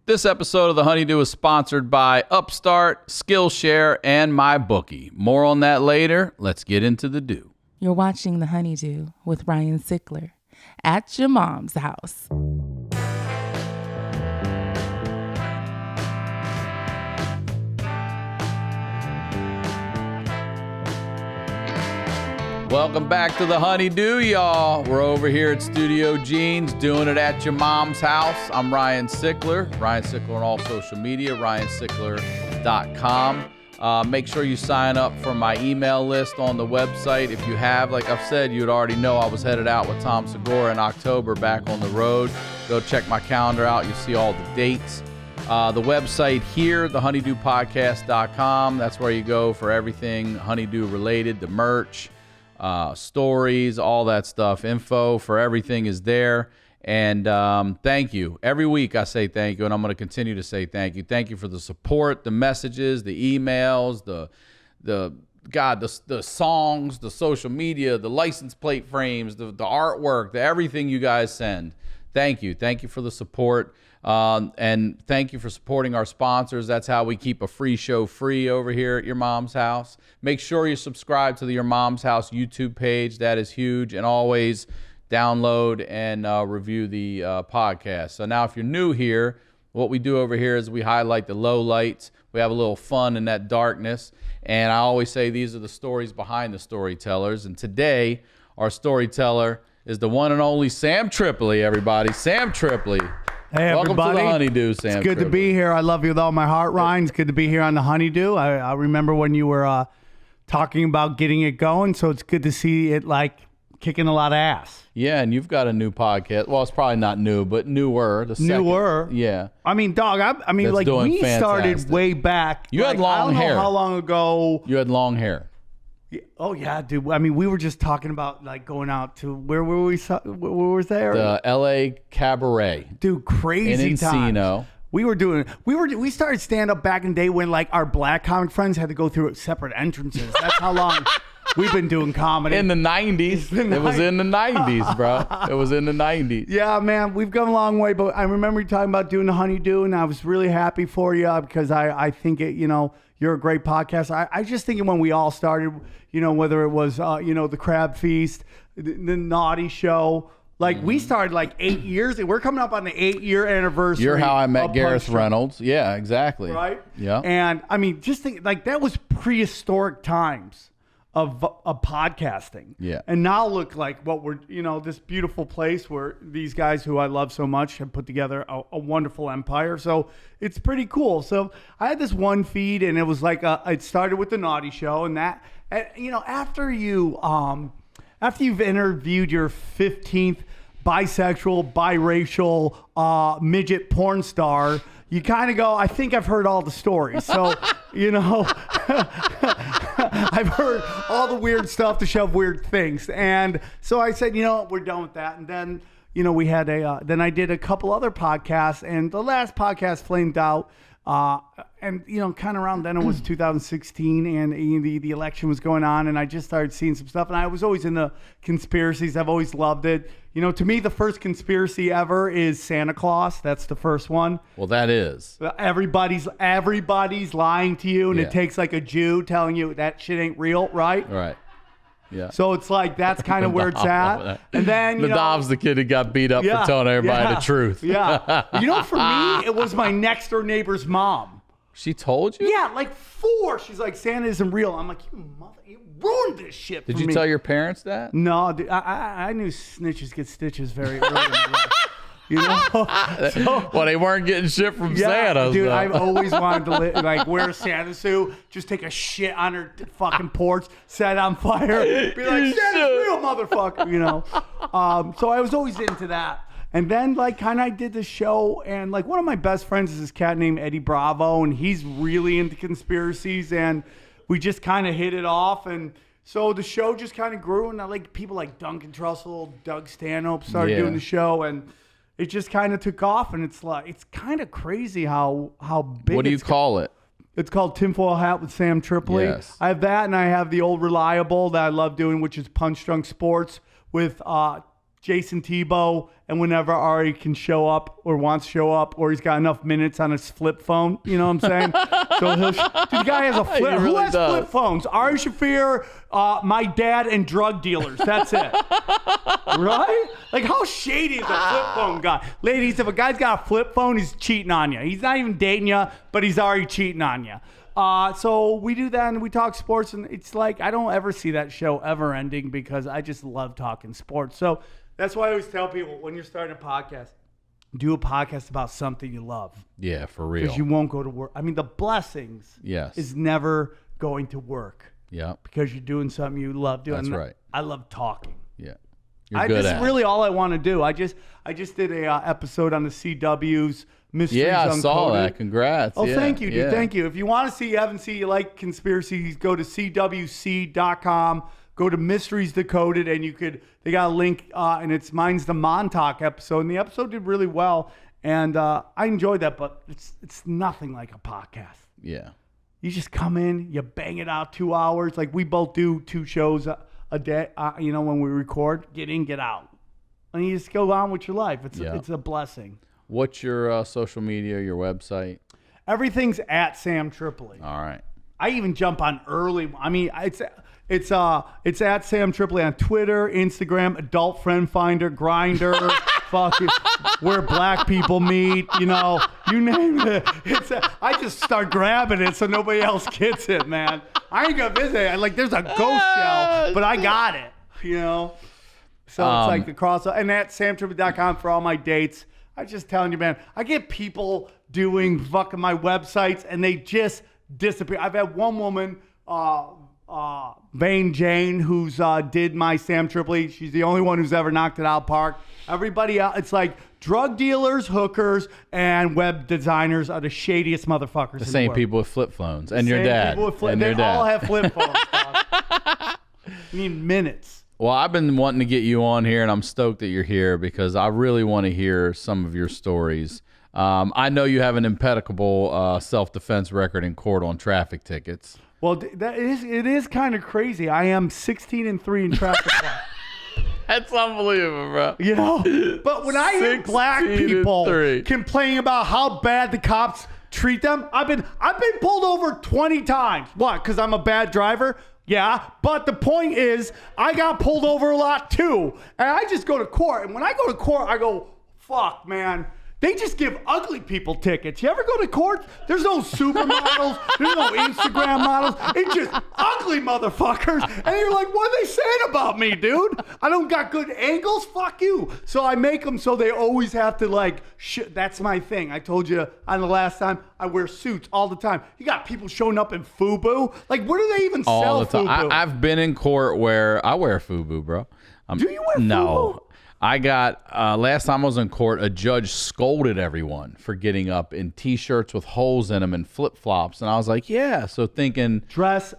This episode of the HoneyDEW is sponsored by Upstart, Skillshare, and MyBookie. More on that later. Let's get into the do. You're watching the HoneyDEW with Ryan Sickler at your mom's house. Welcome back to the HoneyDEW, y'all. We're over here at Studio Jeans doing it at your mom's house. I'm Ryan Sickler. Ryan Sickler on all social media, ryansickler.com. Make sure you sign up for my email list on the website. If you have, like I've said, you'd already know I was headed out with Tom Segura in October back on the road. Go check my calendar out. You'll see all the dates. The website here, thehoneydewpodcast.com. That's where you go for everything HoneyDEW related, the merch, stories, all that stuff. Info for everything is there. And thank you. Every week I say thank you, and I'm going to continue to say thank you. Thank you for the support, the messages, the emails, the songs, the social media, the license plate frames, the artwork, the everything you guys send. Thank you. Thank you for the support. And thank you for supporting our sponsors. That's how we keep a free show free over here at Your Mom's House. Make sure you subscribe to the Your Mom's House YouTube page. That is huge. And always download and review the podcast. So now if you're new here, what we do over here is we highlight the low lights. We have a little fun in that darkness. And I always say these are the stories behind the storytellers. And today, our storyteller is the one and only Sam Tripoli, everybody. Sam Tripoli. Hey, everybody. Welcome to the HoneyDEW, Sam. It's good to be here. I love you with all my heart, Ryan. It's good to be here on the HoneyDEW. I remember when you were talking about getting it going, so it's good to see it like kicking a lot of ass. Yeah, and you've got a new podcast. Well, it's probably not new, but newer. Newer. Yeah. I mean, dog, That's like we fantastic. Started way back. You had long hair. I don't know how long ago. You had long hair. Oh, yeah, dude. I mean, we were just talking about like going out to, where were we? Where was there? The L.A. Cabaret. Dude, crazy in Encino. times. We started stand up back in the day when like our black comic friends had to go through separate entrances. That's how long we've been doing comedy. In the 90s. It was in the 90s, bro. It was in the 90s. Yeah, man, we've come a long way. But I remember you talking about doing the HoneyDEW, and I was really happy for you because I think it, you're a great podcast. I just think when we all started, whether it was, the Crab Feast, the Naughty Show, like we started like 8 years. We're coming up on the 8-year anniversary. You're how I met Gareth Reynolds. Yeah, exactly. Right? Yeah. And I mean, just think like that was prehistoric times of podcasting. Yeah. And now look like what we're, this beautiful place where these guys who I love so much have put together a wonderful empire. So it's pretty cool. So I had this one feed, and it was like it started with the Naughty Show, and that, after you've interviewed your 15th bisexual, biracial, midget porn star, you kind of go, I think I've heard all the stories. So, I've heard all the weird stuff to shove weird things. And so I said, we're done with that. And then, we had then I did a couple other podcasts, and the last podcast flamed out. And, kind of around then it was 2016, and the election was going on, and I just started seeing some stuff. And I was always into conspiracies. I've always loved it. To me, the first conspiracy ever is Santa Claus. That's the first one. Well, that is. Everybody's lying to you, and it takes like a Jew telling you that shit ain't real, right? Right. Yeah. So it's like that's kind of where it's at. And then Nadav's the kid who got beat up for telling everybody the truth. Yeah. For me, it was my next door neighbor's mom. She told you? Yeah, like 4. She's like, Santa isn't real. I'm like, you ruined this shit for me. Did you tell your parents that? No, dude, I knew snitches get stitches very early in my life. Well, they weren't getting shit from Santa. Dude, so. I've always wanted to wear a Santa suit, just take a shit on her fucking porch, set it on fire, be like, Santa's real, motherfucker, So I was always into that. And then I did the show, and one of my best friends is this cat named Eddie Bravo, and he's really into conspiracies, and we just kind of hit it off, and so the show just kind of grew, and people like Duncan Trussell, Doug Stanhope started doing the show, and it just kind of took off, and it's kind of crazy how big. What do you call it? It's called Tinfoil Hat with Sam Tripoli. Yes. I have that, and I have the old reliable that I love doing, which is Punch Drunk Sports with Jason Tebow, and whenever Ari can show up or wants to show up, or he's got enough minutes on his flip phone, you know what I'm saying? So the guy has a flip. He really Who has does. flip phones? Ari Shaffir, my dad, and drug dealers. That's it. Right? Like, how shady is a flip phone guy? Ladies, if a guy's got a flip phone, he's cheating on you. He's not even dating you, but he's already cheating on you. So we do that and we talk sports, and it's like I don't ever see that show ever ending because I just love talking sports. So that's why I always tell people when you're starting a podcast, do a podcast about something you love. Yeah, for real. Because you won't go to work. I mean, the blessings is never going to work. Yeah. Because you're doing something you love doing. That's right. I love talking. Yeah. You're good at it. Really all I want to do. I just did a episode on the CW's Mysteries Uncoded. I saw that. Congrats. Oh, thank you, dude. Thank you. If you want to see, you haven't seen, you like conspiracies, go to cwc.com. Go to Mysteries Decoded, and they got a link, and mine's the Montauk episode, and the episode did really well, and I enjoyed that, but it's nothing like a podcast. Yeah. You just come in, you bang it out 2 hours, like we both do 2 shows a day, when we record, get in, get out, and you just go on with your life. It's a blessing. What's your social media, your website? Everything's at Sam Tripoli. All right. I even jump on early. I mean, it's at Sam Tripoli on Twitter, Instagram, Adult Friend Finder, Grindr, fucking where black people meet, you name it. I just start grabbing it so nobody else gets it, man. I ain't gonna visit it. There's a ghost shell, but I got it, So it's like the crossover. And at samtripoli.com for all my dates. I'm just telling you, man, I get people doing fucking my websites and they just disappear. I've had one woman, Vane Jane, who's did my Sam Tripoli. She's the only one who's ever knocked it out park. Everybody else, it's like drug dealers, hookers, and web designers are the shadiest motherfuckers. The same people with flip phones, and your dad. They all have flip phones. You need minutes. Well, I've been wanting to get you on here, and I'm stoked that you're here because I really want to hear some of your stories. I know you have an impeccable self-defense record in court on traffic tickets. Well, it is kind of crazy. I am 16-3 in traffic law. That's unbelievable, bro. But when I hear black people complaining about how bad the cops treat them, I've been pulled over 20 times. What? Because I'm a bad driver? Yeah, but the point is, I got pulled over a lot too. And I just go to court. And when I go to court, I go, fuck, man. They just give ugly people tickets. You ever go to court? There's no supermodels. There's no Instagram models. It's just ugly motherfuckers. And you're like, what are they saying about me, dude? I don't got good angles? Fuck you. So I make them so they always have to that's my thing. I told you on the last time, I wear suits all the time. You got people showing up in FUBU. Where do they even sell FUBU? I've been in court where I wear FUBU, bro. Do you wear FUBU? No. I got, last time I was in court, a judge scolded everyone for getting up in T-shirts with holes in them and flip-flops. And I was like, yeah. So thinking,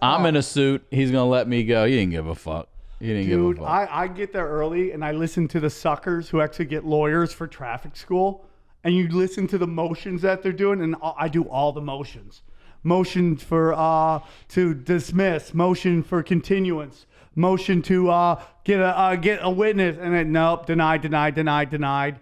I'm in a suit, he's going to let me go. He didn't give a fuck. Dude, I get there early and I listen to the suckers who actually get lawyers for traffic school. And you listen to the motions that they're doing, and I do all the motions. Motion for to dismiss, motion for continuance, motion to get a witness, and then nope, denied.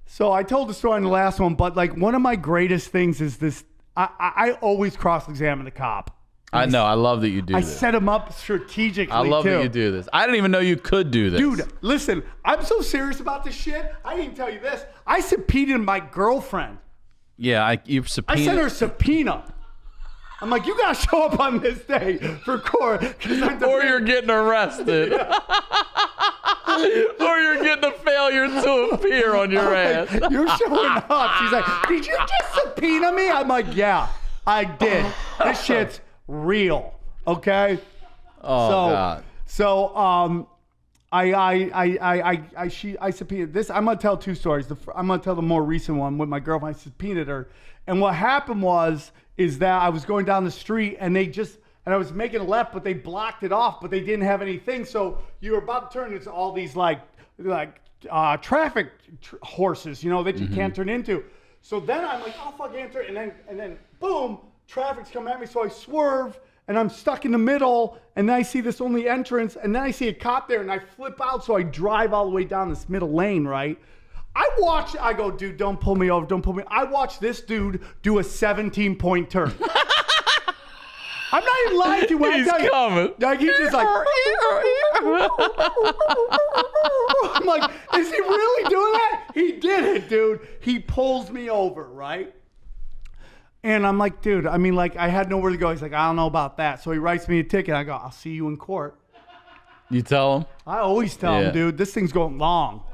So I told the story in the last one, but one of my greatest things is this: I always cross-examine the cop. I know. I love that you do this. I set him up strategically. I love that you do this. I didn't even know you could do this. Dude, listen, I'm so serious about this shit. I didn't tell you this. I subpoenaed my girlfriend. Yeah, you've subpoenaed. I sent her a subpoena. I'm like, you got to show up on this day for court. Or you're getting arrested. Or you're getting a failure to appear on your ass. You're showing up. She's like, did you just subpoena me? I'm like, yeah, I did. This shit's real. Okay? Oh, God. So, I subpoenaed this. I'm going to tell 2 stories. I'm going to tell the more recent one with my girlfriend. I subpoenaed her. And what happened is that I was going down the street and I was making a left, but they blocked it off, but they didn't have anything. So you were about to turn into all these traffic horses, that you can't turn into. So then I'm like, oh fuck, answer. And then boom, traffic's coming at me. So I swerve and I'm stuck in the middle, and then I see this only entrance, and then I see a cop there, and I flip out, so I drive all the way down this middle lane, right? I go, dude, don't pull me over, don't pull me. I watch this dude do a 17-point turn. I'm not even lying to you when I tell you. Coming. Like, he's just like, I'm like, is he really doing that? He did it, dude. He pulls me over, right? And I'm like, dude, I mean, like, I had nowhere to go. He's like, I don't know about that. So he writes me a ticket. I go, I'll see you in court. You tell him? I always tell him, dude, this thing's going long.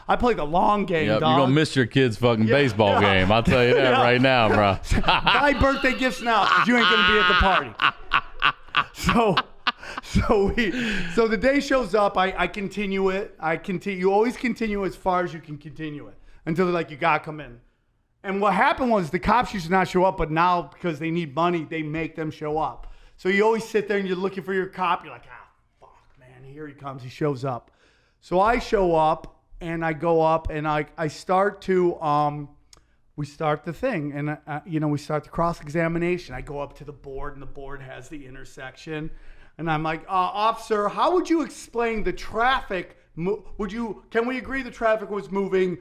I play the long game, Yep, dog. you're going to miss your kid's fucking baseball game. I'll tell you that right now, bro. Buy birthday gifts now because you ain't going to be at the party. So the day shows up. I continue it. You always continue as far as you can continue it until they're like, you got to come in. And what happened was the cops used to not show up, but now because they need money, they make them show up. So you always sit there and you're looking for your cop. You're like, fuck, man, here he comes. He shows up. So I show up and I go up and I start to, we start the thing and, we start the cross-examination. I go up to the board and the board has the intersection. And I'm like, officer, how would you explain the traffic? Can we agree the traffic was moving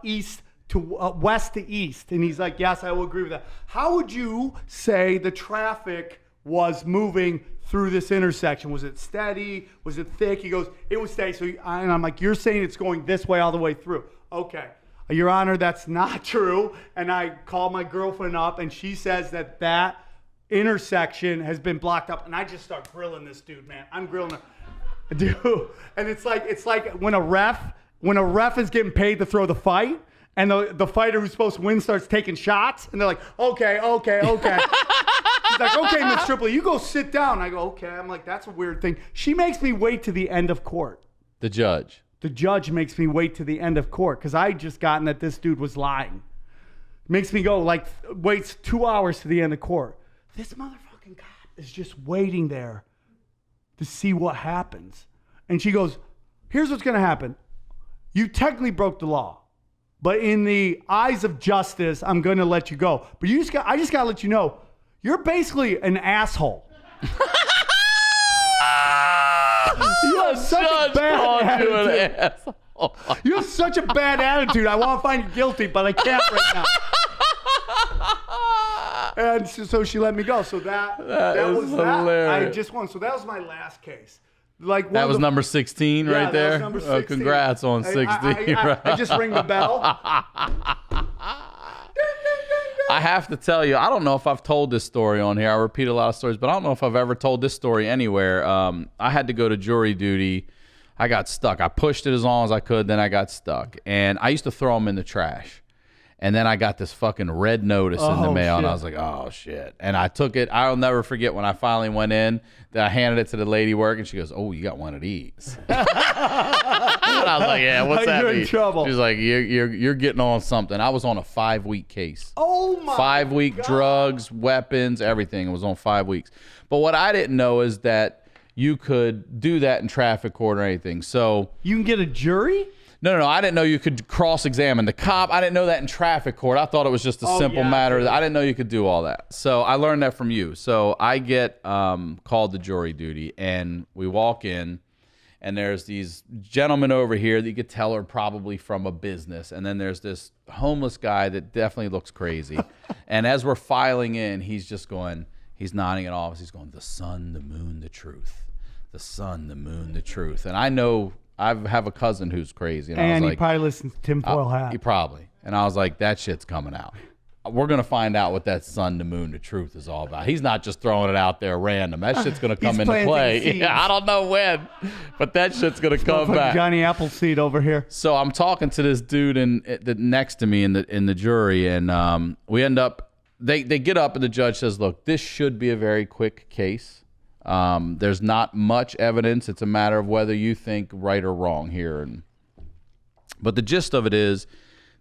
east to west to east? And he's like, yes, I will agree with that. How would you say the traffic was moving through this intersection? Was it steady? Was it thick? He goes, it was steady. And I'm like, you're saying it's going this way all the way through. Okay. Your Honor, that's not true. And I call my girlfriend up and she says that intersection has been blocked up. And I just start grilling this dude, man. I'm grilling him. Dude, and it's like when a ref is getting paid to throw the fight, and the fighter who's supposed to win starts taking shots, and they're like, okay. He's like, okay, Miss Tripoli, you go sit down. I go, okay. I'm like, that's a weird thing. She makes me wait to the end of court. The judge. The judge makes me wait to the end of court because I just gotten that this dude was lying. Makes me go waits 2 hours to the end of court. This motherfucking cop is just waiting there to see what happens. And she goes, here's what's going to happen. You technically broke the law, but in the eyes of justice, I'm going to let you go. But I just got to let you know, you're basically an asshole. You have such a bad attitude. You have such a bad attitude. I want to find you guilty, but I can't right now. And so she let me go. So that was hilarious. That. I just won. So that was my last case. That was number 16 right there? That was number 16. Congrats on 16. I just ring the bell. I have to tell you, I don't know if I've told this story on here. I repeat a lot of stories, but I don't know if I've ever told this story anywhere. I had to go to jury duty. I got stuck. I pushed it as long as I could, then I got stuck. And I used to throw them in the trash. And then I got this fucking red notice in the mail, and I was like, oh, shit. And I took it. I'll never forget when I finally went in, that I handed it to the lady working. She goes, oh, you got one of these. And I was like, yeah, what's that mean? You're in trouble. She's like, you're getting on something. I was on a 5-week case. Oh, my 5-week God. drugs, weapons, everything. It was on 5 weeks. But what I didn't know is that you could do that in traffic court or anything. So you can get a jury? No. I didn't know you could cross-examine the cop. I didn't know that in traffic court. I thought it was just a simple matter. I didn't know you could do all that. So I learned that from you. So I get called to jury duty, and we walk in, and there's these gentlemen over here that you could tell are probably from a business. And then there's this homeless guy that definitely looks crazy. And as we're filing in, he's nodding at all. He's going, the sun, the moon, the truth. The sun, the moon, the truth. And I know... I have a cousin who's crazy. And I was like, he probably listens to tinfoil hat. He probably. And I was like, that shit's coming out. We're going to find out what that sun, the moon, the truth is all about. He's not just throwing it out there random. That shit's going to come into play. Yeah, I don't know when, but that shit's going to come back. Johnny Appleseed over here. So I'm talking to this dude next to me in the jury, and we end up, they get up, and the judge says, look, this should be a very quick case. There's not much evidence. It's a matter of whether you think right or wrong here. But the gist of it is,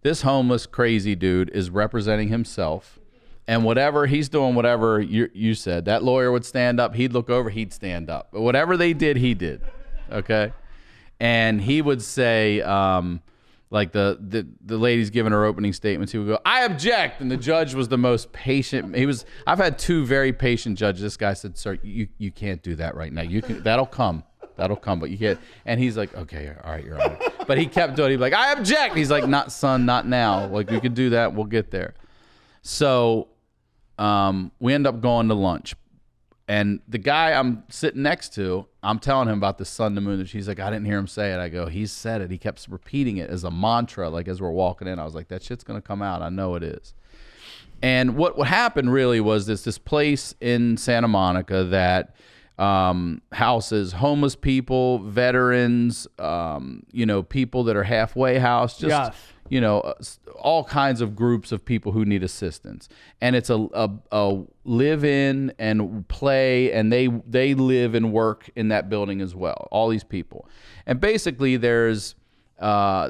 this homeless, crazy dude is representing himself. And whatever he's doing, whatever you said, that lawyer would stand up, he'd look over, he'd stand up. But whatever they did, he did. Okay? And he would say, like the lady's giving her opening statements, he would go, "I object," and the judge was the most patient. I've had 2 very patient judges. This guy said, "Sir, you can't do that right now. You can, that'll come, but you can't." And he's like, "Okay, all right, you're right." But he kept doing it. He'd be like, "I object." He's like, "Not son, not now. Like, we could do that. We'll get there." So we end up going to lunch. And the guy I'm sitting next to, I'm telling him about the sun, the moon. He's like, "I didn't hear him say it." I go, "He said it." He kept repeating it as a mantra, like as we're walking in. I was like, "That shit's going to come out. I know it is." And what happened really was this place in Santa Monica that houses homeless people, veterans, people that are halfway house, just all kinds of groups of people who need assistance. And it's a live in and play, and they live and work in that building as well, all these people. And basically there's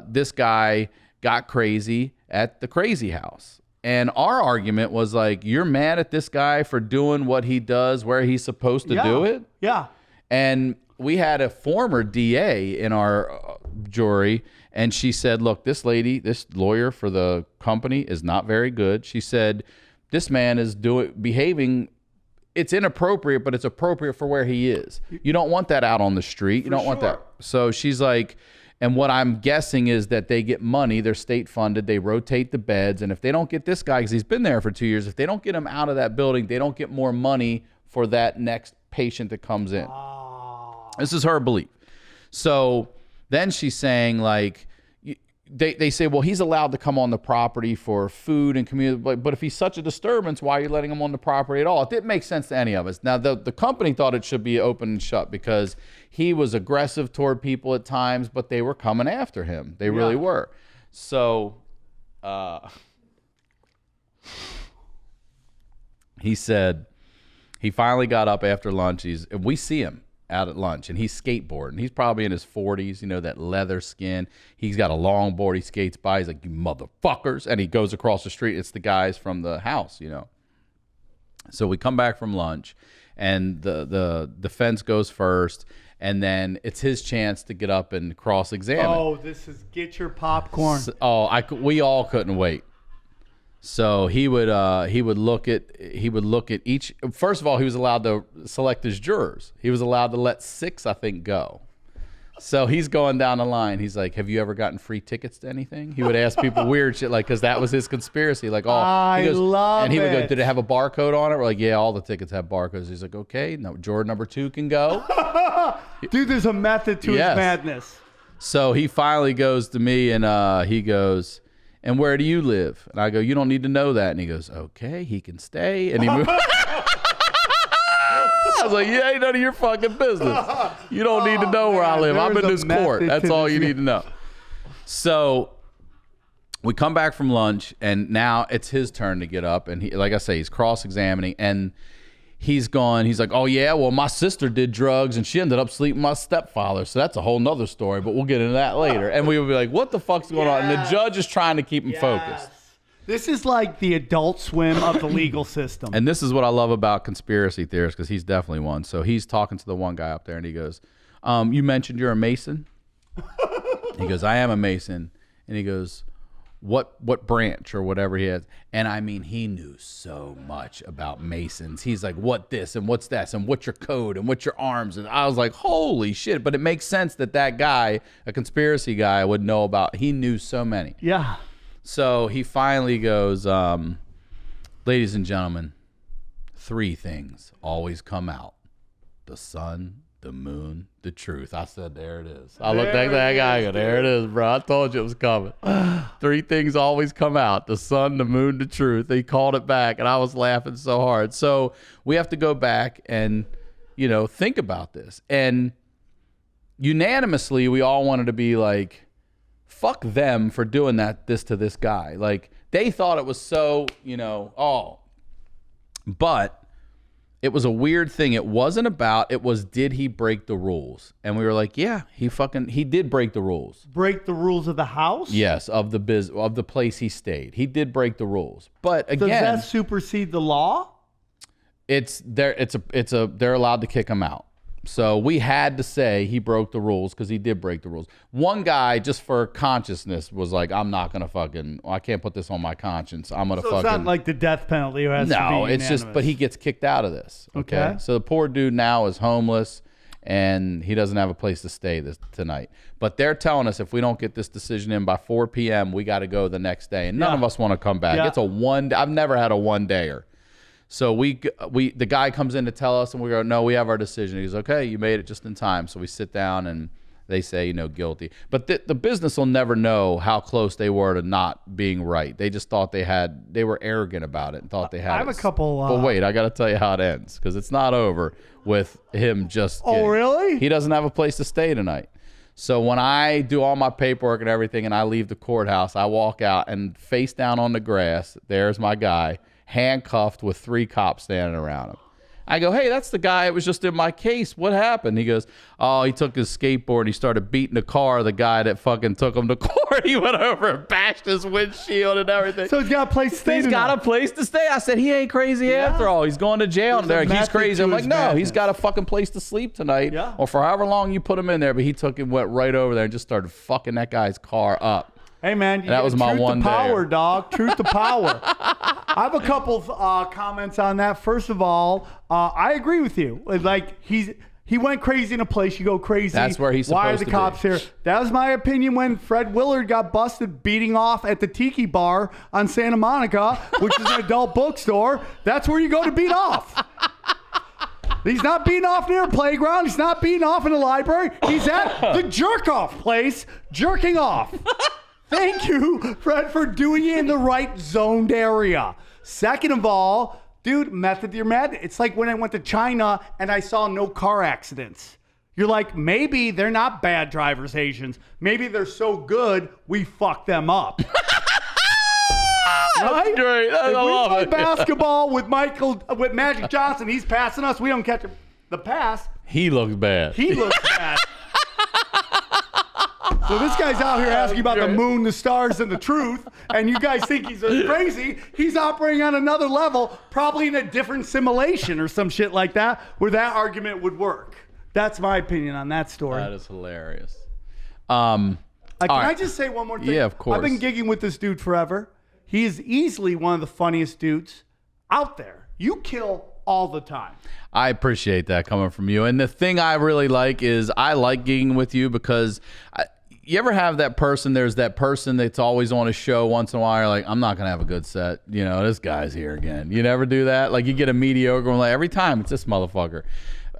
this guy got crazy at the crazy house. And our argument was like, you're mad at this guy for doing what he does where he's supposed to do it? Yeah. And we had a former DA in our jury, and she said, "Look, this lawyer for the company is not very good." She said, "This man is behaving, it's inappropriate, but it's appropriate for where he is. You don't want that out on the street. You don't want that." So she's like, and what I'm guessing is that they get money, they're state funded, they rotate the beds, and if they don't get this guy, because he's been there for 2 years, if they don't get him out of that building, they don't get more money for that next patient that comes in. This is her belief. So then she's saying, like, they say, well, he's allowed to come on the property for food and community, but if he's such a disturbance, why are you letting him on the property at all? It didn't make sense to any of us. Now, the company thought it should be open and shut because he was aggressive toward people at times, but they were coming after him. They really were. So he said he finally got up after lunch. We see him out at lunch, and he's skateboarding. He's probably in his 40s, that leather skin. He's got a long board. He skates by. He's like, "You motherfuckers." And he goes across the street. It's the guys from the house, So we come back from lunch, and the defense goes first, and then it's his chance to get up and cross-examine. Oh, this is get your popcorn. We all couldn't wait. So he would look at each. First of all, he was allowed to select his jurors. He was allowed to let 6, I think, go. So he's going down the line. He's like, "Have you ever gotten free tickets to anything?" He would ask people weird shit, like, because that was his conspiracy. Like, I love and he would go, it. "Did it have a barcode on it?" We're like, "Yeah, all the tickets have barcodes." He's like, "Okay, no, juror number 2 can go." Dude, there's a method to his madness. So he finally goes to me, and he goes, "And where do you live?" And I go, "You don't need to know that." And he goes, "Okay, he can stay." And he moved. I was like, "Yeah, ain't none of your fucking business. You don't need to know where I live. I'm in this court. That's all you need to know." So we come back from lunch, and now it's his turn to get up. And he, like I say, he's cross-examining, and he's gone. He's like, "Oh yeah, well, my sister did drugs, and she ended up sleeping with my stepfather. So that's a whole nother story, but we'll get into that later." And we would be like, "What the fuck's going on?" And the judge is trying to keep him focused. This is like the Adult Swim of the legal system. And this is what I love about conspiracy theorists, because he's definitely one. So he's talking to the one guy up there, and he goes, "You mentioned you're a Mason?" He goes, "I am a Mason." And he goes, what branch or whatever he has. And I mean, he knew so much about Masons. He's like, "What this and what's that and what's your code and what's your arms?" And I was like, holy shit. But it makes sense that guy, a conspiracy guy, would know about. He knew so many. Yeah. So he finally goes, "Ladies and gentlemen, 3 things always come out: the sun, the moon, the truth." I said, "There it is." I looked at that guy. I go, "There it is, bro. I told you it was coming." 3 things always come out: the sun, the moon, the truth. He called it back, and I was laughing so hard. So we have to go back and, think about this. And unanimously, we all wanted to be like, fuck them for doing this to this guy. Like, they thought it was so, but it was a weird thing. It wasn't about, it was, did he break the rules? And we were like, yeah, he did break the rules. Break the rules of the house? Yes, of the place he stayed. He did break the rules. But again, does that supersede the law? They're allowed to kick him out. So we had to say he broke the rules because he did break the rules. One guy, just for consciousness, was like, I'm not going to fucking, I can't put this on my conscience. I'm going to fucking. It's not like the death penalty. It has to be no, it's just, unanimous. but he gets kicked out of this. Okay. So the poor dude now is homeless and he doesn't have a place to stay tonight. But they're telling us if we don't get this decision in by 4 p.m., we got to go the next day. And none of us want to come back. It's a I've never had a one-dayer. So the guy comes in to tell us, and we go, no, we have our decision. He goes, okay, you made it just in time. So we sit down, and they say, guilty. But the business will never know how close they were to not being right. They just thought they were arrogant about it and thought they had I have a couple. But wait, I got to tell you how it ends, because it's not over with him just kidding. Oh, really? He doesn't have a place to stay tonight. So when I do all my paperwork and everything, and I leave the courthouse, I walk out, and face down on the grass, there's my guy, handcuffed with 3 cops standing around him. I go, hey, that's the guy that was just in my case. What happened? He goes, oh, he took his skateboard and he started beating the car, the guy that fucking took him to court. He went over and bashed his windshield and everything. So he's got a place to stay. He's got a place to stay. I said, he ain't crazy after all. He's going to jail. And they're like, he's crazy. I'm like, no, he's got a fucking place to sleep tonight. Or for however long you put him in there. But he took and went right over there and just started fucking that guy's car up. Hey, man, that was my one day. Truth to power, dog. Truth to power. I have a couple comments on that. First of all, I agree with you. Like, he went crazy in a place. You go crazy. That's where he's supposed to be. Why are the cops here? That was my opinion when Fred Willard got busted beating off at the Tiki Bar on Santa Monica, which is an adult bookstore. That's where you go to beat off. He's not beating off near a playground. He's not beating off in a library. He's at the jerk-off place jerking off. Thank you, Fred, for doing it in the right zoned area. Second of all, dude, method your mad. It's like when I went to China and I saw no car accidents. You're like, maybe they're not bad drivers, Asians. Maybe they're so good, we fuck them up. That's right? great. I love we it. play basketball with Magic Johnson, he's passing us. We don't catch the pass. He looks bad. He looks bad. So this guy's out here asking about the moon, the stars, and the truth, and you guys think he's crazy. He's operating on another level, probably in a different simulation or some shit like that, where that argument would work. That's my opinion on that story. That is hilarious. Can I just say one more thing? Yeah, of course. I've been gigging with this dude forever. He is easily one of the funniest dudes out there. You kill all the time. I appreciate that coming from you. And the thing I really like is I like gigging with you because you ever have that person, there's that person that's always on a show once in a while, you're like, I'm not going to have a good set. This guy's here again. You never do that? Like you get a mediocre one, like every time it's this motherfucker.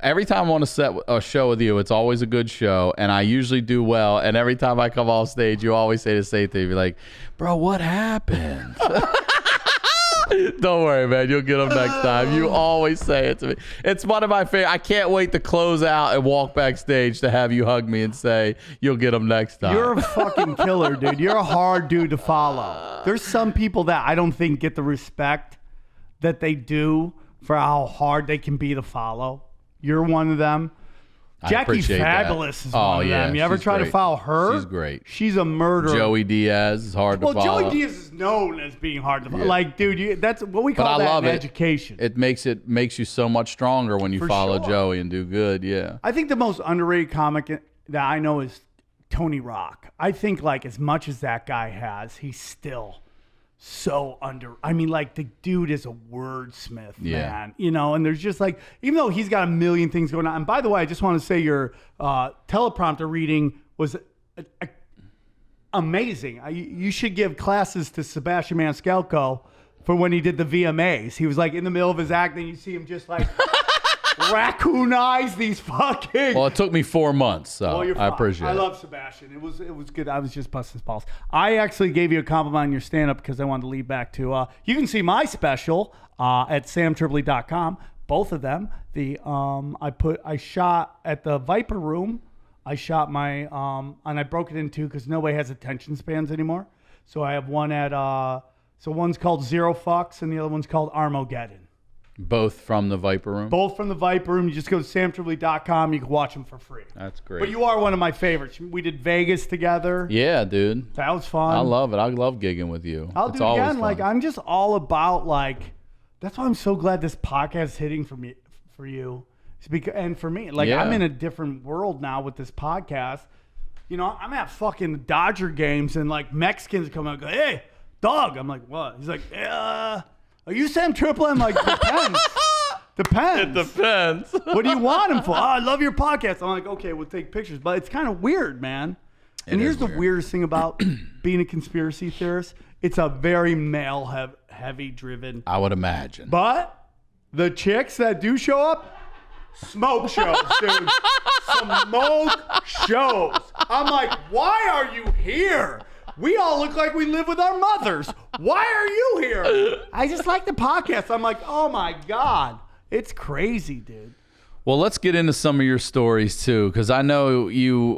Every time I'm on a show with you, it's always a good show, and I usually do well. And every time I come off stage, you always say the same thing. You're like, bro, what happened? Don't worry, man. You'll get them next time. You always say it to me. It's one of my favorite. I can't wait to close out and walk backstage to have you hug me and say, you'll get them next time. You're a fucking killer, dude. You're a hard dude to follow. There's some people that I don't think get the respect that they do for how hard they can be to follow. You're one of them. Jackie Fabulous is one of them. You ever try to follow her? She's great. She's a murderer. Joey Diaz is hard to follow. Joey Diaz is known as being hard to follow. Yeah. Like, dude, that's what we call that in education. It makes you so much stronger when you follow Joey and do good. Yeah. I think the most underrated comic that I know is Tony Rock. I think like as much as that guy has, he's still so the dude is a wordsmith, man. And there's just like, even though he's got a million things going on. And by the way, I just want to say your teleprompter reading was amazing. You should give classes to Sebastian Maniscalco for when he did the VMAs. He was like in the middle of his act, and you see him just like raccoonize these fucking. Well, it took me 4 months, so I appreciate it. I love Sebastian. It was good. I was just busting his balls. I actually gave you a compliment on your stand-up because I wanted to lead back to. You can see my special at samtripoli.com. Both of them. I shot at the Viper Room. I shot my and I broke it in two because nobody has attention spans anymore. So I have one at so one's called Zero Fucks and the other one's called Armageddon. Both from the Viper Room? Both from the Viper Room. You just go to samtripoli.com. You can watch them for free. That's great. But you are one of my favorites. We did Vegas together. Yeah, dude. That was fun. I love it. I love gigging with you. I'll do it again. Fun. Like, I'm just all about, like, that's why I'm so glad this podcast is hitting for you. And for me, like, I'm in a different world now with this podcast. You know, I'm at fucking Dodger games and like Mexicans come out and go, hey, dog. I'm like, what? He's like, are you Sam Tripoli? I'm like, depends. Depends. It depends. What do you want him for? Oh, I love your podcast. I'm like, okay, we'll take pictures. But it's kind of weird, man. And here's the weirdest thing about being a conspiracy theorist. It's a very male heavy driven. I would imagine. But the chicks that do show up, smoke shows, dude. Smoke shows. I'm like, why are you here? We all look like we live with our mothers. Why are you here? I just like the podcast. I'm like, oh my God. It's crazy, dude. Well, let's get into some of your stories too, because I know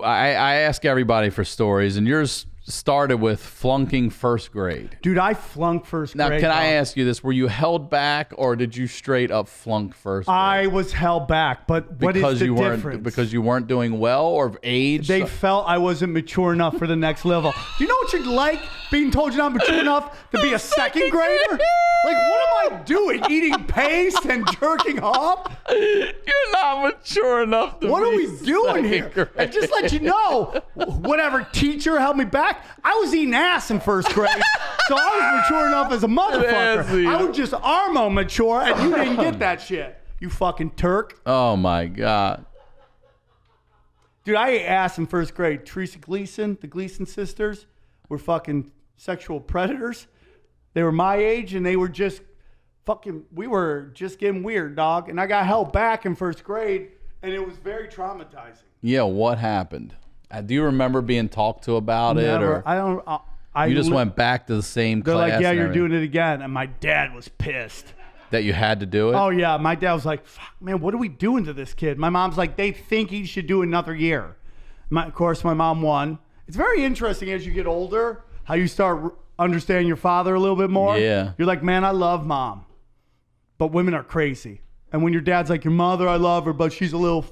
I ask everybody for stories, and yours started with flunking first grade. Dude, I flunked first grade. Now, can I ask you this? Were you held back, or did you straight up flunk first grade? I was held back, but what is the difference? Because you weren't doing well, or age? They felt I wasn't mature enough for the next level. Do you know what you're like, being told you're not mature enough to be a second grader? Like, what am I doing? Eating paste and jerking off? You're not mature enough to What be are we doing here? grade. And just let you know, whatever teacher held me back, I was eating ass in first grade, so I was mature enough as a motherfucker. I was just Armo mature, and you didn't get that shit. You fucking Turk. Oh, my God. Dude, I ate ass in first grade. Teresa Gleason, the Gleason sisters, were fucking sexual predators. They were my age, and they were just fucking, we were just getting weird, dog. And I got held back in first grade, and it was very traumatizing. Yeah, what happened? Do you remember being talked to about Never. it? Or I don't. you just went back to the same They're class? like, yeah, and you're everything? doing it again. And my dad was pissed. That you had to do it? Oh, yeah. My dad was like, fuck, man, what are we doing to this kid? My mom's like, they think he should do another year. Of course, my mom won. It's very interesting as you get older, how you start understanding your father a little bit more. Yeah. You're like, man, I love mom. But women are crazy. And when your dad's like, your mother, I love her, but she's a little...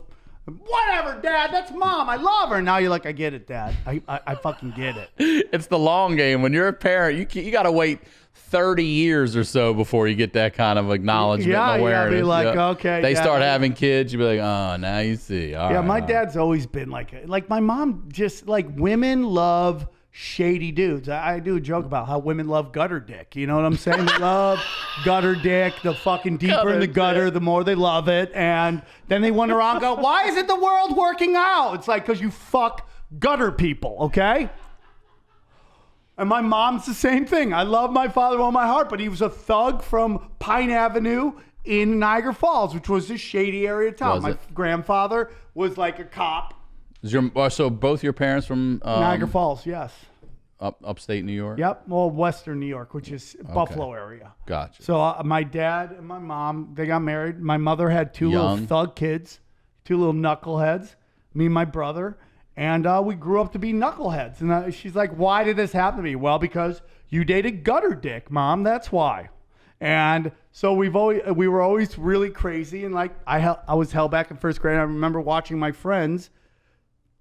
Whatever, Dad. That's mom. I love her. Now you're like, I get it, Dad. I fucking get it. It's the long game. When you're a parent, you got to wait 30 years or so before you get that kind of acknowledgement and awareness. Yeah, be like, okay. They Dad. start having kids, you be like, oh, now you see. All right, my all right. dad's always been like my mom. Just like women love shady dudes. I do a joke about how women love gutter dick. You know what I'm saying? They love gutter dick. The fucking deeper in the gutter, the more they love it. And then they wonder around, go, why isn't the world working out? It's like, because you fuck gutter people, okay? And my mom's the same thing. I love my father with all my heart, but he was a thug from Pine Avenue in Niagara Falls, which was a shady area of town. My grandfather was like a cop. So both your parents from Niagara Falls, yes. Upstate New York? Yep. Well, Western New York, which is Buffalo area. Gotcha. So my dad and my mom, they got married. My mother had two little thug kids, two little knuckleheads, me and my brother. And we grew up to be knuckleheads. And she's like, why did this happen to me? Well, because you dated gutter dick, Mom. That's why. And so we were always really crazy. And like I was held back in first grade. I remember watching my friends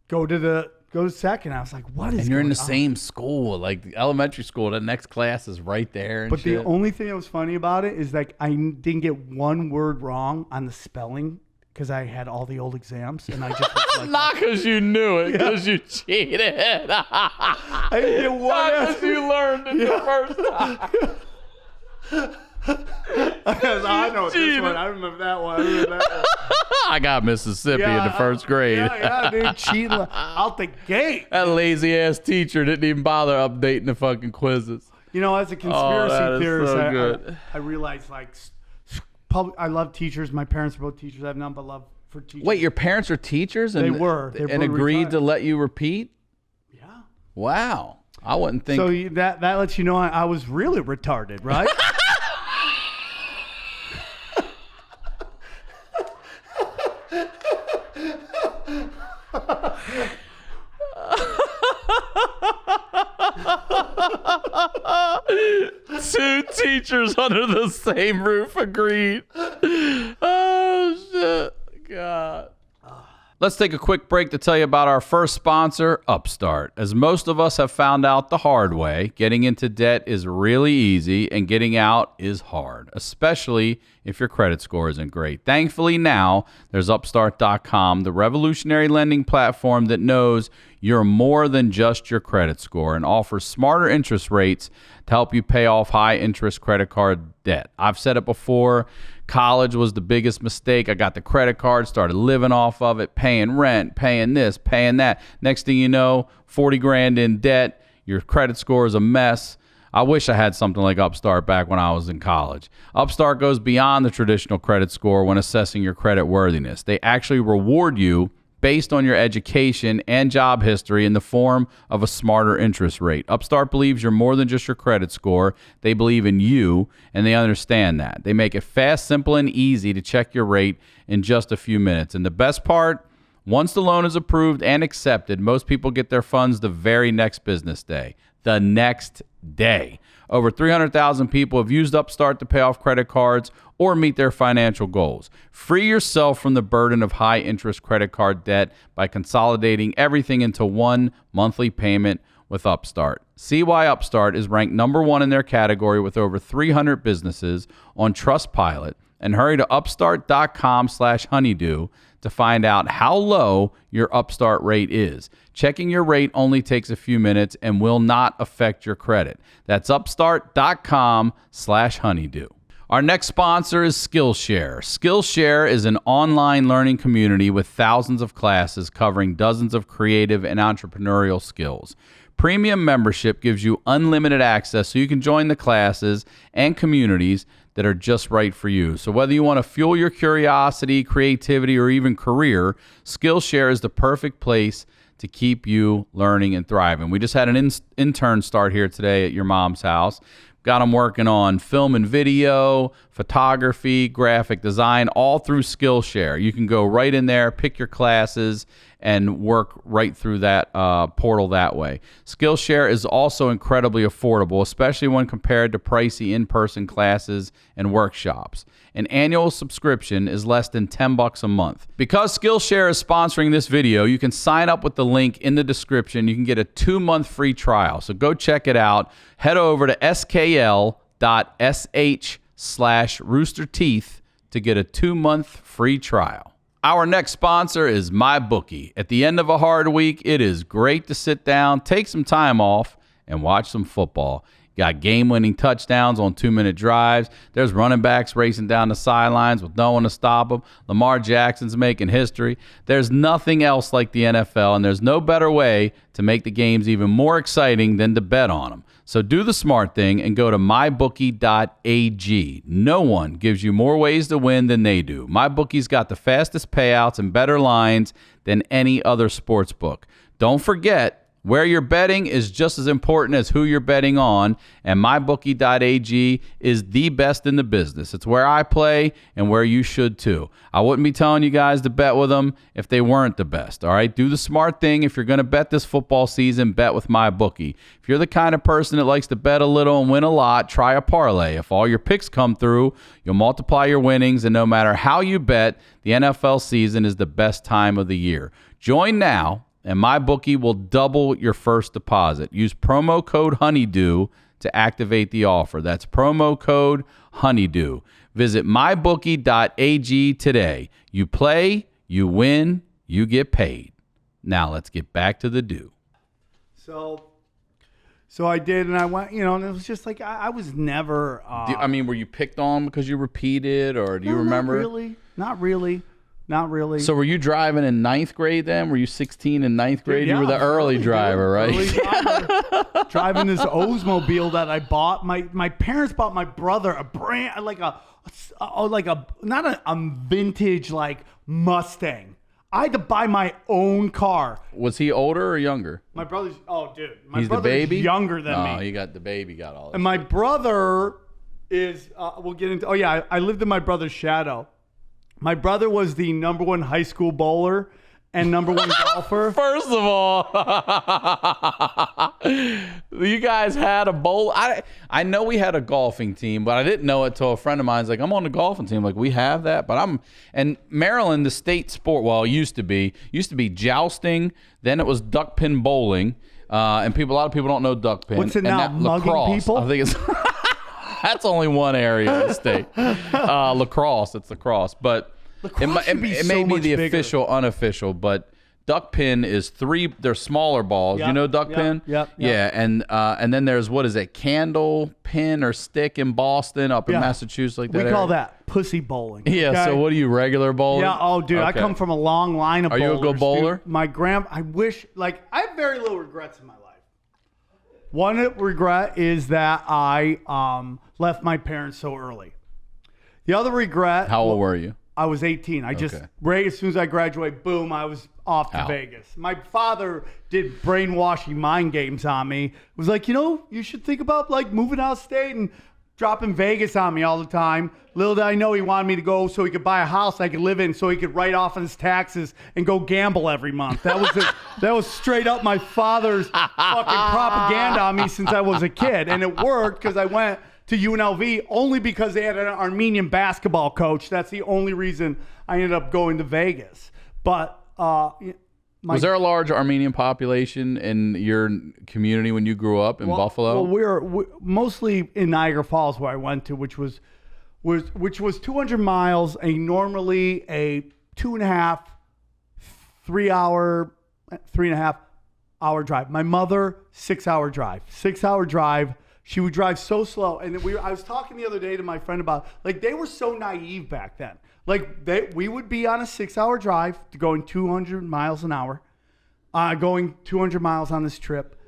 go to second. I was like, what is? And you're in the same school, like elementary school. The next class is right there. But the only thing that was funny about it is like I didn't get one word wrong on the spelling because I had all the old exams, and I just was like, not because you knew it, because you cheated. I didn't get one. Not because you learned it the first time. I know this one. I remember that one. I got Mississippi in the first grade. Yeah, dude, cheating out the gate. That lazy ass teacher didn't even bother updating the fucking quizzes. You know, as a conspiracy theorist, so good. I realized like I love teachers. My parents were both teachers. I have none but love for teachers. Wait, your parents are teachers? And they were. And agreed to let you repeat? Yeah. Wow. I wouldn't think. So that lets you know I was really retarded, right? Two teachers under the same roof agreed. Oh, shit. God. Let's take a quick break to tell you about our first sponsor, Upstart. As most of us have found out the hard way, getting into debt is really easy and getting out is hard, especially if your credit score isn't great. Thankfully now, there's Upstart.com, the revolutionary lending platform that knows you're more than just your credit score and offers smarter interest rates to help you pay off high interest credit card debt. I've said it before, college was the biggest mistake. I got the credit card, started living off of it, paying rent, paying this, paying that. Next thing you know, 40 grand in debt, your credit score is a mess. I wish I had something like Upstart back when I was in college. Upstart goes beyond the traditional credit score when assessing your credit worthiness. They actually reward you based on your education and job history in the form of a smarter interest rate. Upstart believes you're more than just your credit score. They believe in you, and they understand that. They make it fast, simple, and easy to check your rate in just a few minutes. And the best part, once the loan is approved and accepted, most people get their funds the very next business day. The next day. Over 300,000 people have used Upstart to pay off credit cards or meet their financial goals. Free yourself from the burden of high-interest credit card debt by consolidating everything into one monthly payment with Upstart. See why Upstart is ranked number one in their category with over 300 businesses on Trustpilot, and hurry to upstart.com/honeydew to find out how low your Upstart rate is. Checking your rate only takes a few minutes and will not affect your credit. That's upstart.com/honeydew. Our next sponsor is Skillshare. Skillshare is an online learning community with thousands of classes covering dozens of creative and entrepreneurial skills. Premium membership gives you unlimited access so you can join the classes and communities that are just right for you. So whether you want to fuel your curiosity, creativity, or even career, Skillshare is the perfect place to keep you learning and thriving. We just had an intern start here today at your mom's house. Got them working on film and video, photography, graphic design, all through Skillshare. You can go right in there, pick your classes, and work right through that portal that way. Skillshare is also incredibly affordable, especially when compared to pricey in-person classes and workshops. An annual subscription is less than $10 a month. Because Skillshare is sponsoring this video, you can sign up with the link in the description. You can get a 2-month free trial. So go check it out. Head over to skl.sh/roosterteeth to get a 2-month free trial. Our next sponsor is MyBookie. At the end of a hard week, it is great to sit down, take some time off, and watch some football. Got game-winning touchdowns on 2-minute drives. There's running backs racing down the sidelines with no one to stop them. Lamar Jackson's making history. There's nothing else like the NFL, and there's no better way to make the games even more exciting than to bet on them. So do the smart thing and go to mybookie.ag. No one gives you more ways to win than they do. MyBookie's got the fastest payouts and better lines than any other sports book. Don't forget, where you're betting is just as important as who you're betting on, and mybookie.ag is the best in the business. It's where I play and where you should too. I wouldn't be telling you guys to bet with them if they weren't the best, all right? Do the smart thing. If you're going to bet this football season, bet with MyBookie. If you're the kind of person that likes to bet a little and win a lot, try a parlay. If all your picks come through, you'll multiply your winnings, and no matter how you bet, the NFL season is the best time of the year. Join now, and MyBookie will double your first deposit. Use promo code HoneyDEW to activate the offer. That's promo code HoneyDEW. Visit mybookie.ag today. You play, you win, you get paid. Now let's get back to the do. So I did, and I went, and it was just like I was never. Were you picked on because you repeated, or do you remember? Not really. So were you driving in 9th grade then? Were you 16 in 9th grade? Yeah, you were the early driver, right? Early driver. Driving this Oldsmobile that I bought. My parents bought my brother a brand, not a vintage like Mustang. I had to buy my own car. Was he older or younger? My brother's, He's the baby? Younger than me. Oh, the baby got all this. And my brother is, we'll get into, I lived in my brother's shadow. My brother was the #1 high school bowler, and number one golfer. First of all, you guys had a bowl. I know we had a golfing team, but I didn't know it till a friend of mine's like, I'm on the golfing team. Like, we have that, but and Maryland, the state sport, well, it used to be jousting. Then it was duck pin bowling. And a lot of people don't know duck pin. What's it now? Mugging lacrosse, people? I think it's that's only one area of the state. Lacrosse, it's lacrosse, but it may be the official, unofficial, but duck pin is 3. They're smaller balls. Yep, you know duck pin? Yep. Yeah, and then there's, what is it, candle pin or stick in Boston, up in Massachusetts, like that. We call that pussy bowling. Yeah. Okay? So what are you, regular bowling? Yeah. Oh, dude, Okay. I come from a long line of bowlers. Are you a good bowler? Dude. I wish, I have very little regrets in my life. One regret is that I left my parents so early. The other regret. How old were you? I was 18. Right as soon as I graduated, boom, I was off to Ow. Vegas. My father did brainwashing mind games on me. It was like, you should think about moving out of state and dropping Vegas on me all the time. Little did I know he wanted me to go so he could buy a house I could live in so he could write off on his taxes and go gamble every month. That was that was straight up my father's fucking propaganda on me since I was a kid. And it worked because I went to UNLV only because they had an Armenian basketball coach. That's the only reason I ended up going to Vegas. But was there a large Armenian population in your community when you grew up in Buffalo? Well, we're mostly in Niagara Falls where I went to, which was 200 miles, normally a 2.5, 3 and a half hour drive. My mother, 6 hour drive. 6 hour drive. She would drive so slow. And I was talking the other day to my friend about, they were so naive back then. We would be on a 6 hour drive going 200 miles an hour, going 200 miles on this trip.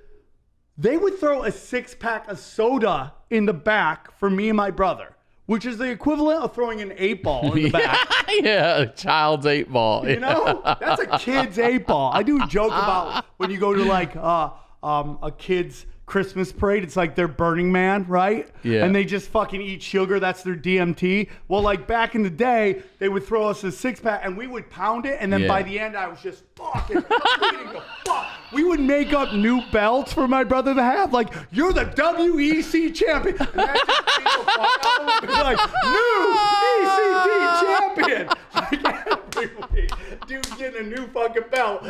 They would throw a 6-pack of soda in the back for me and my brother, which is the equivalent of throwing an 8-ball in the back. Yeah, a child's 8-ball. That's a kid's 8-ball. I do a joke about when you go to a kid's Christmas parade, it's like they're Burning Man, right? Yeah. And they just fucking eat sugar. That's their DMT. Well, back in the day, they would throw us a 6-pack and we would pound it. And then by the end, I was just fucking bleeding the fuck. We would make up new belts for my brother to have. You're the WEC champion. And that just beat the fuck out of him. New ECT champion. Every week, dude getting a new fucking belt.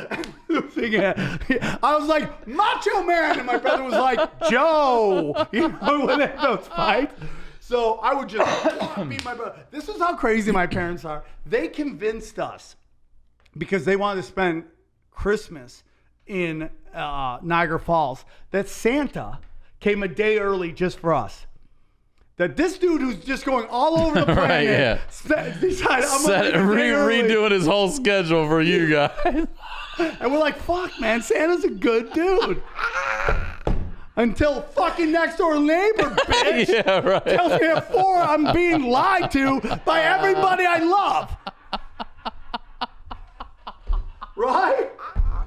I was like, Macho Man. And my brother was like, Joe. When they had those fights. So I would just beat my brother. This is how crazy my parents are. They convinced us, because they wanted to spend Christmas in Niagara Falls, that Santa came a day early just for us. That this dude who's just going all over the planet decided redoing his whole schedule for you guys. And we're like, fuck, man, Santa's a good dude. Until fucking next door neighbor, bitch, tells me at 4 I'm being lied to by everybody I love. Right?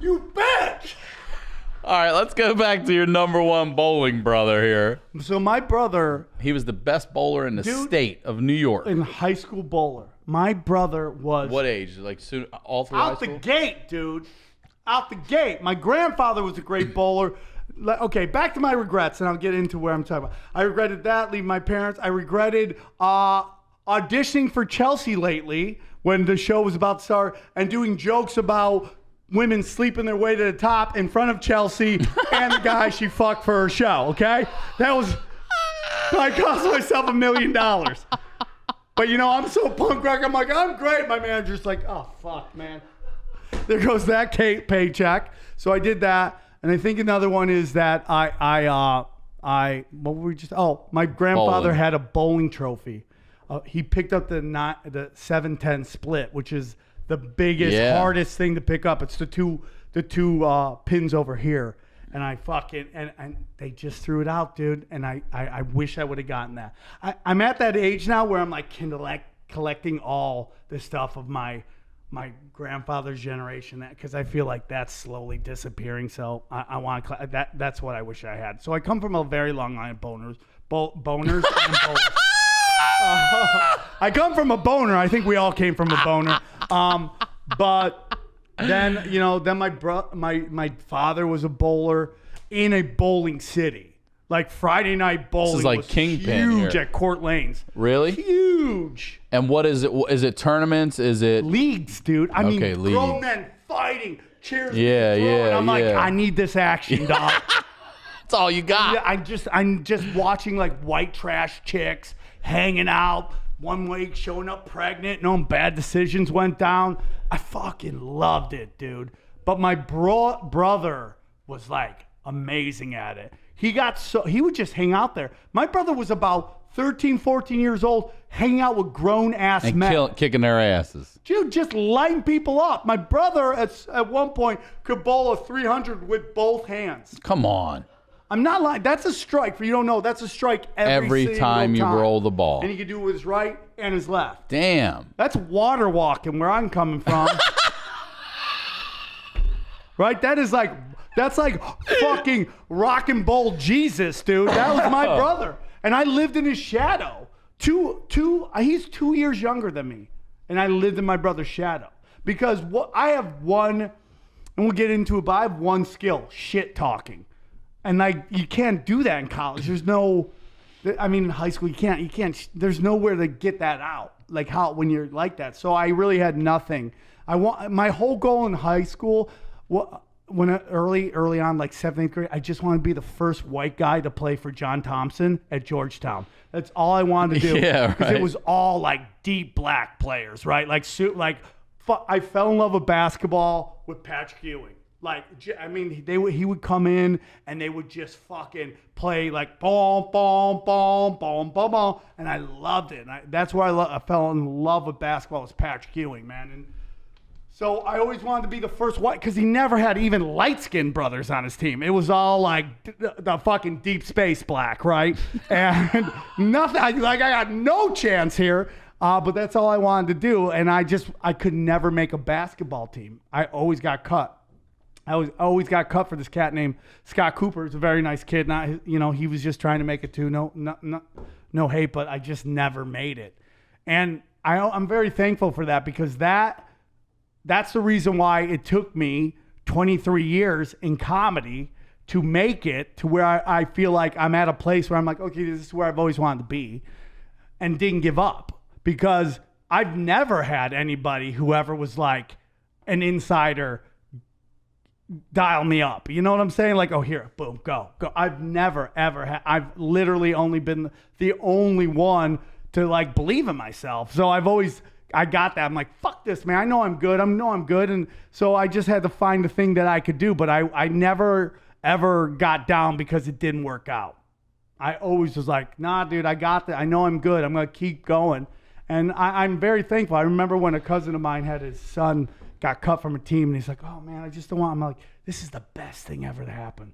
You bitch. All right, let's go back to your number one bowling brother here. So my brother... He was the best bowler in the state of New York. In high school bowler. My brother was... What age? Soon, all through high school? Out the gate, dude. Out the gate. My grandfather was a great bowler. Okay, back to my regrets, and I'll get into where I'm talking about. I regretted that, leaving my parents. I regretted auditioning for Chelsea lately when the show was about to start and doing jokes about women sleeping their way to the top in front of Chelsea and the guy she fucked for her show, okay? I cost myself $1 million. But I'm so punk rock, I'm like, I'm great. My manager's like, oh, fuck, man. There goes that paycheck. So I did that. And I think another one is that what were we just, my grandfather had a bowling trophy. He picked up the 7-10 split, which is the biggest, hardest thing to pick up. It's the two pins over here. And I fucking, and they just threw it out, dude. And I wish I would have gotten that. I'm at that age now where I'm collecting all the stuff of my grandfather's generation, because I feel like that's slowly disappearing. So I want to, that's what I wish I had. So I come from a very long line of boners and bowlers. I come from a boner. I think we all came from a boner. But Then my father was a bowler in a bowling city. Like Friday night bowling This is like was Kingpin huge here. at Court Lanes. Really? Huge. And what is it? Is it tournaments? Is it Leagues, dude. I mean, leagues. grown men fighting, cheers. Yeah, being thrown. yeah, I'm like, yeah. I need this action, dog. That's all you got. Yeah, I'm just watching like white trash chicks hanging out. One week showing up pregnant, knowing bad decisions went down. I fucking loved it, dude. But my brother was like amazing at it. He would just hang out there. My brother was about 13, 14 years old, hanging out with grown ass men. Kicking their asses. Dude, just lighting people up. My brother at one point could bowl a 300 with both hands. Come on. I'm not lying. That's a strike. For you don't know, that's a strike every single time you roll the ball. And he can do it with his right and his left. Damn. That's water walking where I'm coming from. Right? That's like fucking rock and bowl Jesus, dude. That was my brother. And I lived in his shadow. He's 2 years younger than me. And I lived in my brother's shadow. Because I have one, and we'll get into it, but I have one skill, shit talking. And like, you can't do that in college. There's no, I mean, in high school, you can't, there's nowhere to get that out. Like when you're like that. So I really had nothing. My whole goal in high school, when early on, like 7th, 8th grade, I just wanted to be the first white guy to play for John Thompson at Georgetown. That's all I wanted to do. Yeah, right. Because it was all like deep black players, right? I fell in love with basketball with Patrick Ewing. Like, I mean, he would come in and they would just fucking play like boom, boom, boom, boom, boom, boom, and I loved it. And that's where I fell in love with basketball was Patrick Ewing, man. And so I always wanted to be the first white because he never had even light-skinned brothers on his team. It was all like the fucking deep space black, right? And nothing. I got no chance here. But that's all I wanted to do, and I could never make a basketball team. I always got cut. I always got cut for this cat named Scott Cooper. He's a very nice kid. He was just trying to make it too. No hate, but I just never made it. And I'm very thankful for that because that's the reason why it took me 23 years in comedy to make it to where I feel like I'm at a place where I'm like, okay, this is where I've always wanted to be, and didn't give up because I've never had anybody who ever was like an insider dial me up. You know what I'm saying? Like, oh, here, boom, go. I've never, ever had. I've literally only been the only one to like believe in myself. So I got that. I'm like, fuck this, man. I know I'm good. And so I just had to find the thing that I could do. But I never, ever got down because it didn't work out. I always was like, nah, dude, I got that. I know I'm good. I'm going to keep going. And I'm very thankful. I remember when a cousin of mine had his son got cut from a team, and he's like, oh, man, I just don't want. I'm like, this is the best thing ever to happen.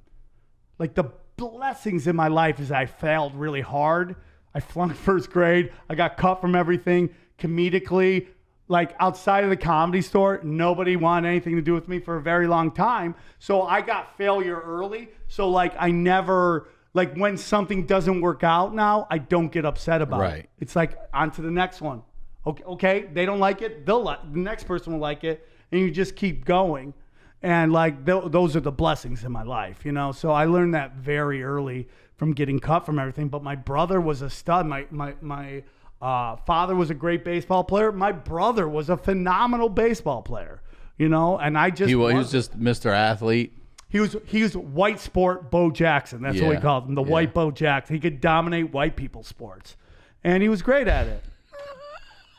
Like, the blessings in my life is I failed really hard. I flunked first grade. I got cut from everything comedically. Like, outside of the Comedy Store, nobody wanted anything to do with me for a very long time. So I got failure early. So, like, I never... Like, when something doesn't work out now, I don't get upset about it. It's like, on to the next one. Okay, they don't like it. The next person will like it. And you just keep going. And, like, those are the blessings in my life, you know? So I learned that very early from getting cut from everything. But my brother was a stud. My father was a great baseball player. My brother was a phenomenal baseball player, you know? And I just... He was just Mr. Athlete. He was white sport Bo Jackson. That's what we called him, the white Bo Jackson. He could dominate white people's sports. And he was great at it.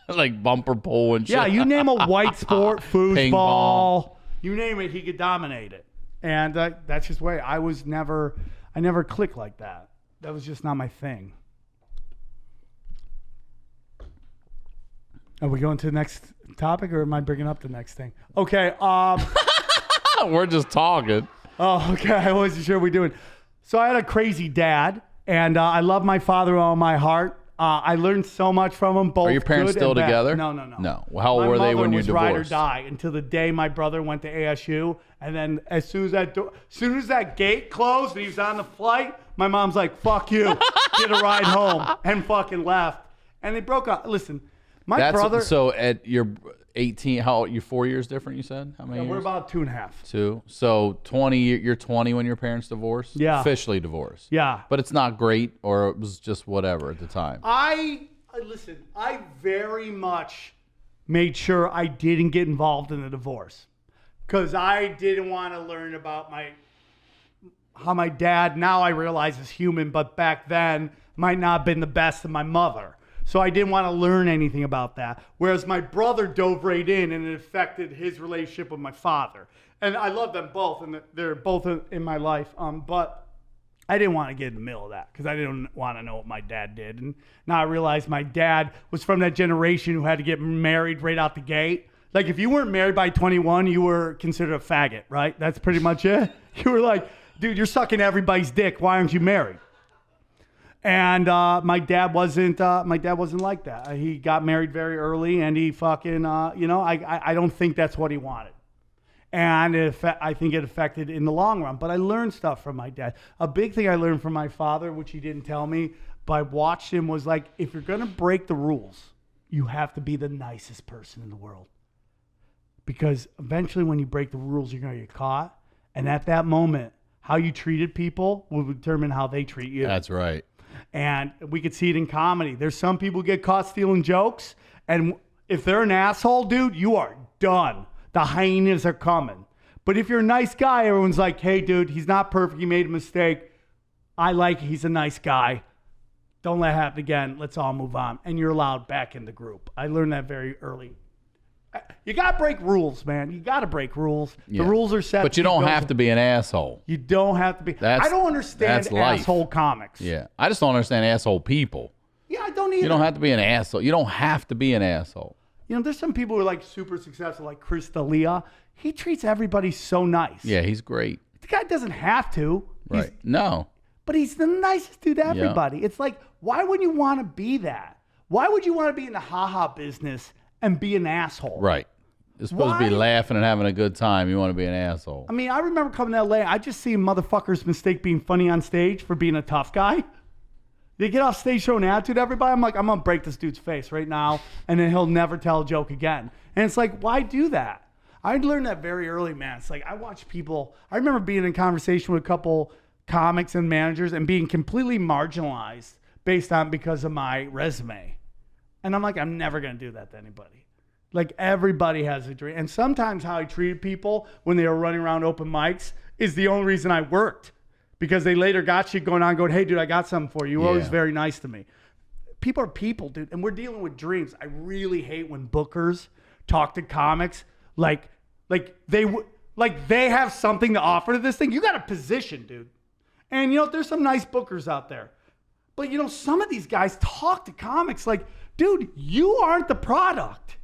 Like bumper pole and shit. Yeah, you name a white sport, foosball, you name it, he could dominate it. And that's just the way. I never clicked like that. That was just not my thing. Are we going to the next topic, or am I bringing up the next thing? Okay. We're just talking. Oh, okay. I wasn't sure what we're doing. So I had a crazy dad, and I love my father with all my heart. I learned so much from him. Both. Are your parents good still and bad. together? No. No. Well, how old were they when you divorced? Ride or die until the day my brother went to ASU, and then as soon as that gate closed and he was on the flight, my mom's like, "Fuck you, get a ride home," and fucking left. And they broke up. Listen, my brother. So at your 18. How you 4 years different? You said how many? Yeah, years? we're about 2.5. 2. So 20. You're 20 when your parents divorced. Yeah. Officially divorced. Yeah. But it's not great, or it was just whatever at the time. Listen, I very much made sure I didn't get involved in the divorce because I didn't want to learn about how my dad, now I realize is human, but back then might not have been the best of my mother. So I didn't want to learn anything about that. Whereas my brother dove right in and it affected his relationship with my father. And I love them both, and they're both in my life. But I didn't want to get in the middle of that because I didn't want to know what my dad did. And now I realize my dad was from that generation who had to get married right out the gate. Like if you weren't married by 21, you were considered a faggot, right? That's pretty much it. You were like, dude, you're sucking everybody's dick. Why aren't you married? And my dad wasn't like that. He got married very early, and he fucking, I don't think that's what he wanted. And I think it affected in the long run. But I learned stuff from my dad. A big thing I learned from my father, which he didn't tell me, but I watched him, was like, if you're going to break the rules, you have to be the nicest person in the world. Because eventually when you break the rules, you're going to get caught. And at that moment, how you treated people will determine how they treat you. That's right. And we could see it in comedy. There's some people who get caught stealing jokes. And if they're an asshole, dude, you are done. The hyenas are coming. But if you're a nice guy, everyone's like, hey, dude, he's not perfect. He made a mistake. He's a nice guy. Don't let it happen again. Let's all move on. And you're allowed back in the group. I learned that very early. You got to break rules, man. You got to break rules. Yeah. The rules are set. But you don't have to be an asshole. You don't have to be. I don't understand asshole comics. Yeah. I just don't understand asshole people. Yeah, I don't either. You don't have to be an asshole. You don't have to be an asshole. You know, there's some people who are like super successful, like Chris D'Elia. He treats everybody so nice. Yeah, he's great. The guy doesn't have to. Right. No. But he's the nicest dude to everybody. Yeah. It's like, why would you want to be that? Why would you want to be in the ha-ha business and be an asshole? Right. You're supposed to be laughing and having a good time. You want to be an asshole. I mean, I remember coming to LA. I just see motherfuckers mistake being funny on stage for being a tough guy. They get off stage showing attitude to everybody. I'm like, I'm going to break this dude's face right now, and then he'll never tell a joke again. And it's like, why do that? I learned that very early, man. It's like, I watch people. I remember being in conversation with a couple comics and managers and being completely marginalized because of my resume. And I'm like, I'm never going to do that to anybody. Like, everybody has a dream. And sometimes how I treated people when they were running around open mics is the only reason I worked. Because they later got shit going on, going, hey, dude, I got something for you. You were always very nice to me. People are people, dude. And we're dealing with dreams. I really hate when bookers talk to comics like they have something to offer to this thing. You got a position, dude. And, you know, there's some nice bookers out there. But, you know, some of these guys talk to comics like, dude, you aren't the product.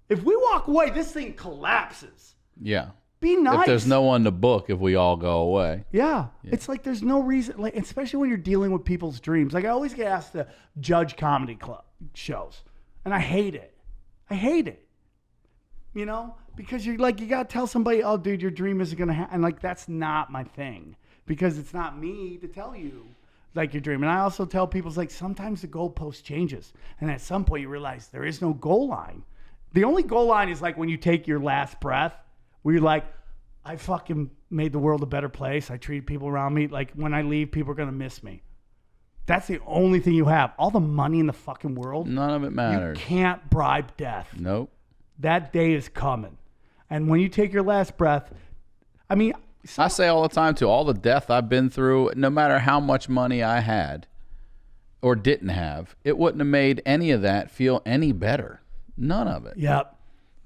If we walk away, this thing collapses. Yeah. Be nice. If there's no one to book, if we all go away. Yeah. It's like there's no reason, like, especially when you're dealing with people's dreams. Like, I always get asked to judge comedy club shows, and I hate it. I hate it. You know? Because you're like, you got to tell somebody, oh, dude, your dream isn't going to happen. And, like, that's not my thing. Because it's not me to tell you, like, your dream. And I also tell people, it's like, sometimes the goalpost changes. And at some point, you realize there is no goal line. The only goal line is, like, when you take your last breath, where you're like, I fucking made the world a better place. I treated people around me. Like, when I leave, people are going to miss me. That's the only thing you have. All the money in the fucking world. None of it matters. You can't bribe death. Nope. That day is coming. And when you take your last breath, I mean. I say all the time, too, all the death I've been through, no matter how much money I had or didn't have, it wouldn't have made any of that feel any better. None of it. Yep.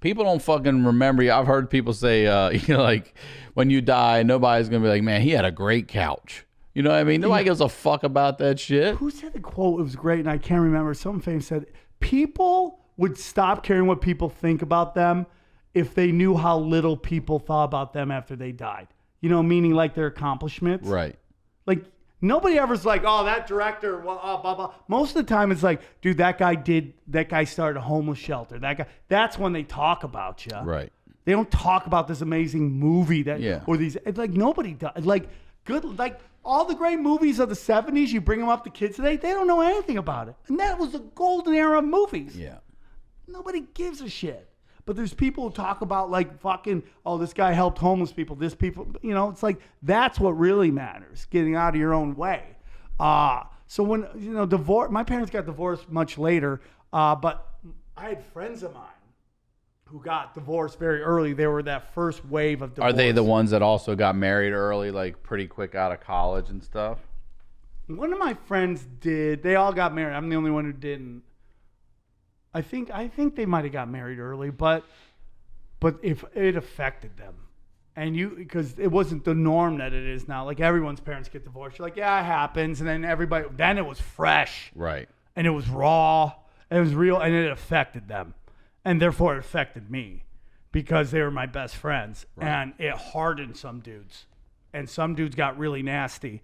People don't fucking remember you. I've heard people say, like, when you die, nobody's going to be like, man, he had a great couch. You know what I mean? Nobody gives a fuck about that shit. Who said the quote? It was great, and I can't remember. Some famous said, people would stop caring what people think about them if they knew how little people thought about them after they died. You know, meaning like their accomplishments. Right. Like, nobody ever's like, oh, that director, blah, blah, blah. Most of the time it's like, dude, that guy started a homeless shelter. That guy, that's when they talk about you. Right. They don't talk about this amazing movie or these, it's like nobody does. Like, like all the great movies of the 70s, you bring them up to kids today, they don't know anything about it. And that was the golden era of movies. Yeah. Nobody gives a shit. But there's people who talk about like fucking, oh, this guy helped homeless people. This people, you know, it's like that's what really matters, getting out of your own way. So when, you know, my parents got divorced much later, but I had friends of mine who got divorced very early. They were that first wave of divorce. Are they the ones that also got married early, like pretty quick out of college and stuff? One of my friends did. They all got married. I'm the only one who didn't. I think they might have got married early, but if it affected them, and because it wasn't the norm that it is now. Like everyone's parents get divorced. You're like, yeah, it happens, and then it was fresh, right? And it was raw, and it was real, and it affected them, and therefore it affected me because they were my best friends, right. And it hardened some dudes, and some dudes got really nasty.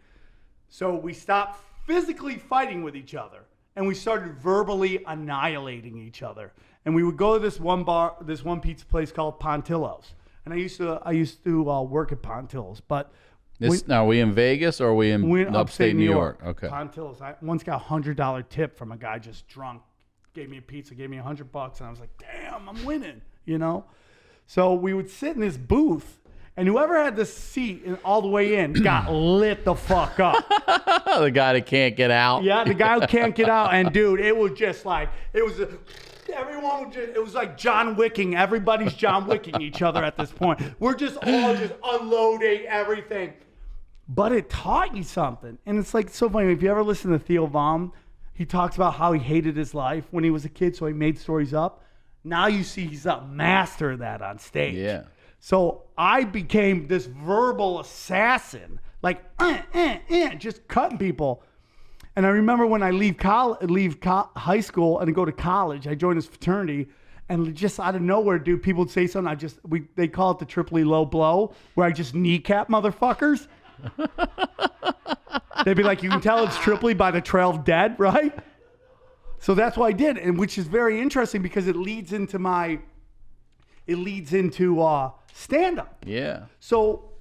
So we stopped physically fighting with each other. And we started verbally annihilating each other. And we would go to this one pizza place called Pontillo's. And I used to work at Pontillo's. But now, are we in Vegas or are we in upstate New York? Okay. Pontillo's. I once got a $100 tip from a guy just drunk. Gave me a pizza, gave me $100, and I was like, damn, I'm winning, you know? So we would sit in this booth. And whoever had the seat all the way in got lit the fuck up. The guy that can't get out. Yeah, the guy who can't get out. And dude, it was just like, it was like John Wicking. Everybody's John Wicking each other at this point. We're just all just unloading everything. But it taught you something. And it's like so funny. If you ever listen to Theo Baum, he talks about how he hated his life when he was a kid, so he made stories up. Now you see he's a master of that on stage. Yeah. So I became this verbal assassin, like just cutting people. And I remember when I leave high school and go to college, I joined this fraternity, and just out of nowhere, dude, people would say something. They call it the Tripoli low blow, where I just kneecap motherfuckers. They'd be like, you can tell it's Tripoli by the trail of dead, right? So that's what I did, and which is very interesting because it leads into stand-up. Yeah. So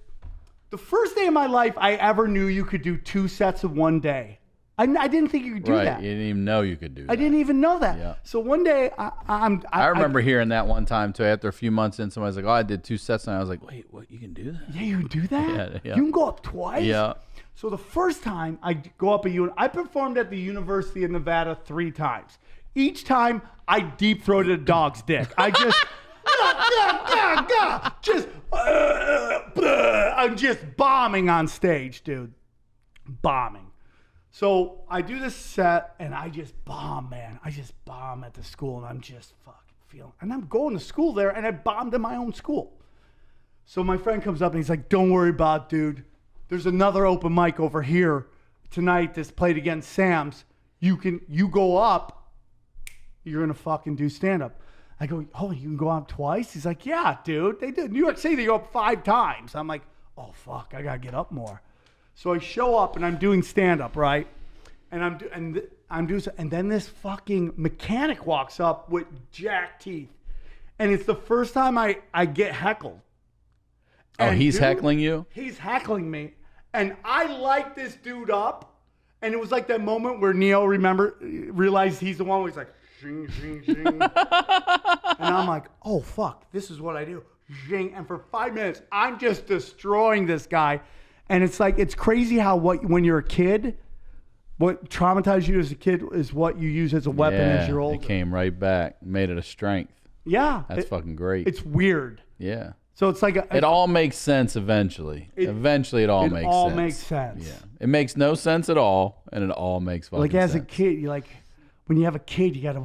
the first day of my life, I ever knew you could do 2 sets of one day. I didn't think you could do that. You didn't even know you could do that. I didn't even know that. Yeah. So one day, I remember hearing that one time, too. After a few months in, somebody's like, oh, I did 2 sets. And I was like, wait, what? You can do that? Yeah, you can do that? Yeah. You can go up twice? Yeah. So the first time I go up I performed at the University of Nevada 3 times. Each time, I deep-throated a dog's dick. I just... I'm just bombing on stage, dude. Bombing. So I do this set and I just bomb, man. I just bomb at the school and I'm just fucking feeling. And I'm going to school there and I bombed in my own school. So my friend comes up and he's like, don't worry about it, dude. There's another open mic over here tonight that's played against Sam's. You go up, you're going to fucking do stand-up. I go, oh, you can go up twice? He's like, yeah, dude. They do. New York City, they go up 5 times. I'm like, oh, fuck, I got to get up more. So I show up and I'm doing stand-up, right? And and then this fucking mechanic walks up with jacked teeth. And it's the first time I get heckled. And he's heckling you? He's heckling me. And I light this dude up. And it was like that moment where Neo realized he's the one where he's like, zing, zing, zing. And I'm like, oh, fuck, this is what I do. Zing. And for 5 minutes, I'm just destroying this guy. And it's like, it's crazy how when you're a kid, what traumatized you as a kid is what you use as a weapon as you're older. It came right back, made it a strength. Yeah. That's fucking great. It's weird. Yeah. So it's like it all makes sense eventually. Eventually, it all makes sense. It all makes sense. Yeah. It makes no sense at all, and it all makes fucking sense. Like as a kid, when you have a kid, you gotta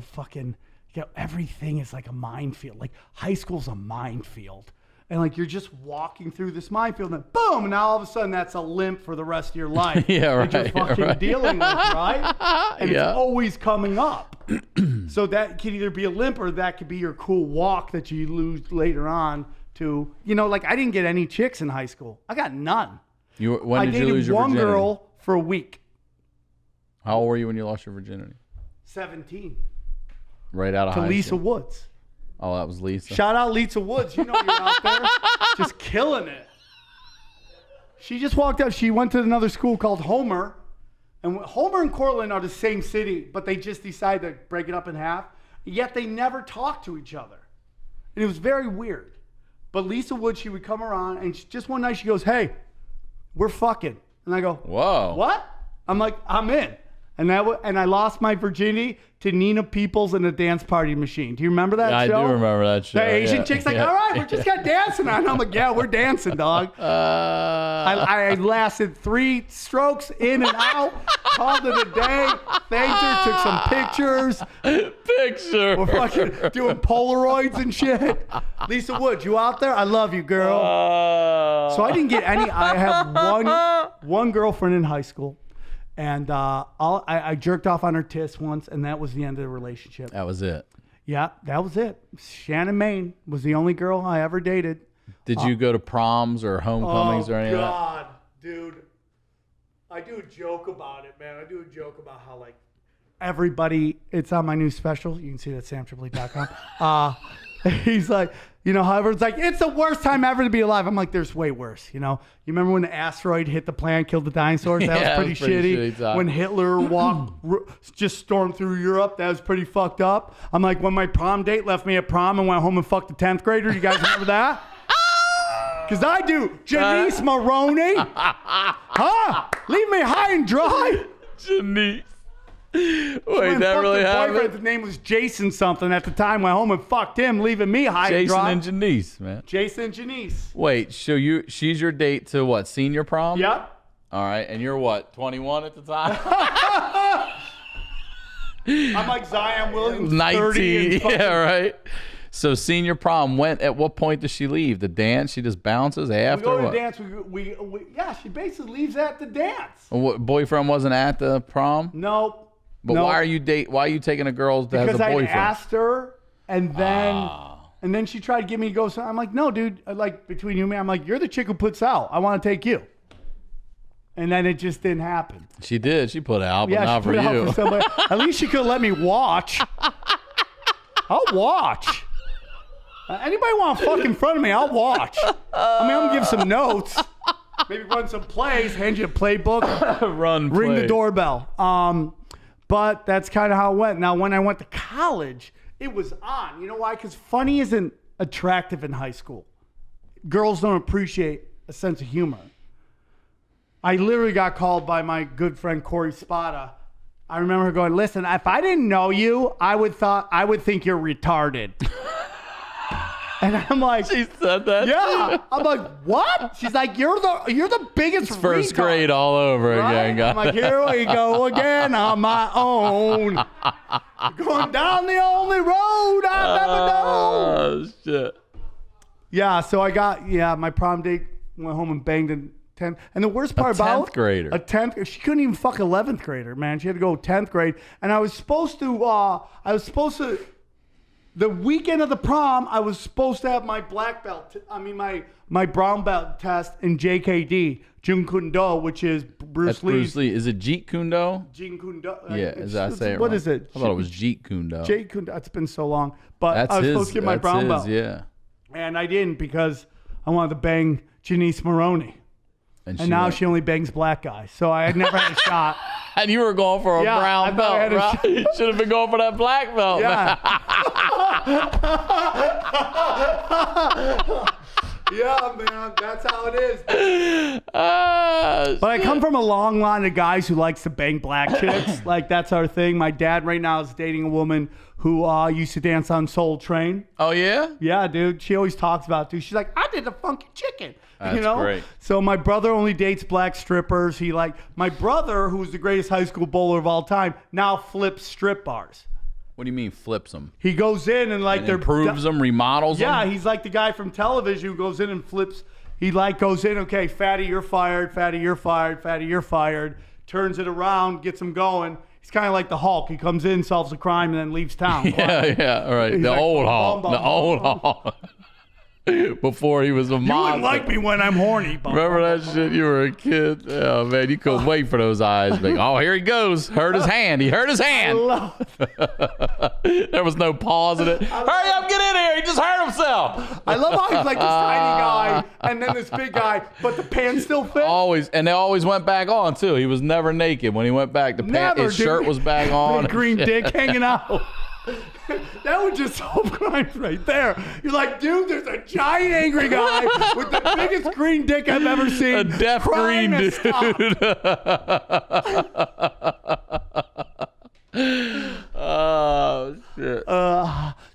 everything is like a minefield. Like high school's a minefield. And like you're just walking through this minefield and boom, and now all of a sudden that's a limp for the rest of your life. Yeah, right. That you're fucking dealing with, right? And yeah. It's always coming up. So that could either be a limp or that could be your cool walk that you lose later on to, like I didn't get any chicks in high school. I got none. When did you lose your virginity? I dated one girl for a week. How old were you when you lost your virginity? 17. Right out of high school? To Lisa Woods. Oh, that was Lisa. Shout out Lisa Woods. You know you're out there. Just killing it. She just walked out. She went to another school called Homer. And Homer and Cortland are the same city, but they just decided to break it up in half. Yet they never talk to each other. And it was very weird. But Lisa Wood, she would come around, and just one night she goes, hey, we're fucking. And I go, Whoa. what? I'm like, I'm in. And I lost my virginity to Nina Peoples in a dance party machine. Do you remember that I show? do remember that show. The Asian chick's like, all right, we just got dancing on. I'm like, yeah, we're dancing, dog. I lasted 3 strokes in and out, called it a day, thanked her, took some pictures. We're fucking doing Polaroids and shit. Lisa Wood, you out there? I love you, girl. So I didn't get any. I had one girlfriend in high school. And I jerked off on her tits once, and that was the end of the relationship. That was it. Yeah, that was it. Shannon Main was the only girl I ever dated. Did you go to proms or homecomings or any of that? Oh, God, dude. I do a joke about it, man. I do a joke about how, like, everybody, it's on my new special. You can see it at samtripoli.com. He's like, you know, how everyone's like, it's the worst time ever to be alive. I'm like, there's way worse, you know? You remember when the asteroid hit the planet, killed the dinosaurs? That was pretty shitty. When Hitler just stormed through Europe, that was pretty fucked up. I'm like, when my prom date left me at prom and went home and fucked the 10th grader, you guys remember that? Because I do. Janice Maroney. Huh? Leave me high and dry. Janice. Wait, that really happened? His name was Jason something at the time. Went home and fucked him, leaving me high and dry. Jason and Janice, man. Jason and Janice. Wait, so she's your date to what, senior prom? Yep. All right, and you're what, 21 at the time? I'm like Zion Williams, 19, yeah, right. So senior prom, at what point does she leave? The dance? She just bounces after? We go to dance. Yeah, she basically leaves at the dance. What, boyfriend wasn't at the prom? No. But why are you taking a girl that has a boyfriend? Because I asked her, and then she tried to get me to go. So I'm like, no, dude. Like, between you and me, I'm like, you're the chick who puts out. I want to take you. And then it just didn't happen. She did. She put out, but not for you. Out for somebody. At least she could let me watch. I'll watch. Anybody want to fuck in front of me? I'll watch. I mean, I'm gonna give some notes. Maybe run some plays. Hand you a playbook. Ring the doorbell. But that's kind of how it went. Now, when I went to college, it was on. You know why? Because funny isn't attractive in high school. Girls don't appreciate a sense of humor. I literally got called by my good friend Corey Spada. I remember her going, listen, if I didn't know you, I would think you're retarded. And I'm like, she said that. Yeah. I'm like, what? She's like, you're the biggest. It's first grade all over again, guys. I'm like, here we go again on my own. Going down the only road I've ever known. Oh shit. Yeah. So my prom date went home and banged a 10th. And the worst part about 10th grader. A 10th. She couldn't even fuck 11th grader, man. She had to go 10th grade. And I was supposed to. The weekend of the prom, I was supposed to have my black belt. My brown belt test in JKD, Jeet Kune Do, which is Bruce Lee. Bruce Lee. Is it Jeet Kune Do? Jeet Kune Do. Yeah, as I say it What wrong. is it? I thought it was JeetUne Do. Jeet Kune Do. It's been so long. But I was supposed to get my brown belt. Yeah. And I didn't because I wanted to bang Janice Maroney. And now she only bangs black guys. So I had never had a shot. And you were going for a brown belt, right? You should have been going for that black belt. Yeah. Yeah, man. That's how it is. But I come from a long line of guys who likes to bang black chicks. Like, that's our thing. My dad right now is dating a woman who used to dance on Soul Train. Oh, yeah? Yeah, dude. She always talks about it, too. She's like, I did a funky chicken. That's great. So my brother only dates black strippers. My brother, who's the greatest high school bowler of all time, now flips strip bars. What do you mean flips them? He goes in and improves them, remodels them? Yeah, he's like the guy from television who goes in and flips. He goes in, okay, fatty, you're fired. Fatty, you're fired. Fatty, you're fired. Turns it around, gets him going. He's kind of like the Hulk. He comes in, solves a crime, and then leaves town. Yeah, all right. The old Hulk. Before he was a monster. You wouldn't like me when I'm horny. Remember that shit? You were a kid. Oh, man, you couldn't wait for those eyes. Like, oh, here he goes. Hurt his hand. He hurt his hand. There was no pause in it. Hurry up, get in here. He just hurt himself. I love how he's like this tiny guy and then this big guy, but the pants still fit. Always. And they always went back on, too. He was never naked. When he went back, his shirt was back on. Big green dick hanging out. That would just solve crimes right there. You're like, dude, there's a giant angry guy with the biggest green dick I've ever seen. A deaf green dude. Oh shit.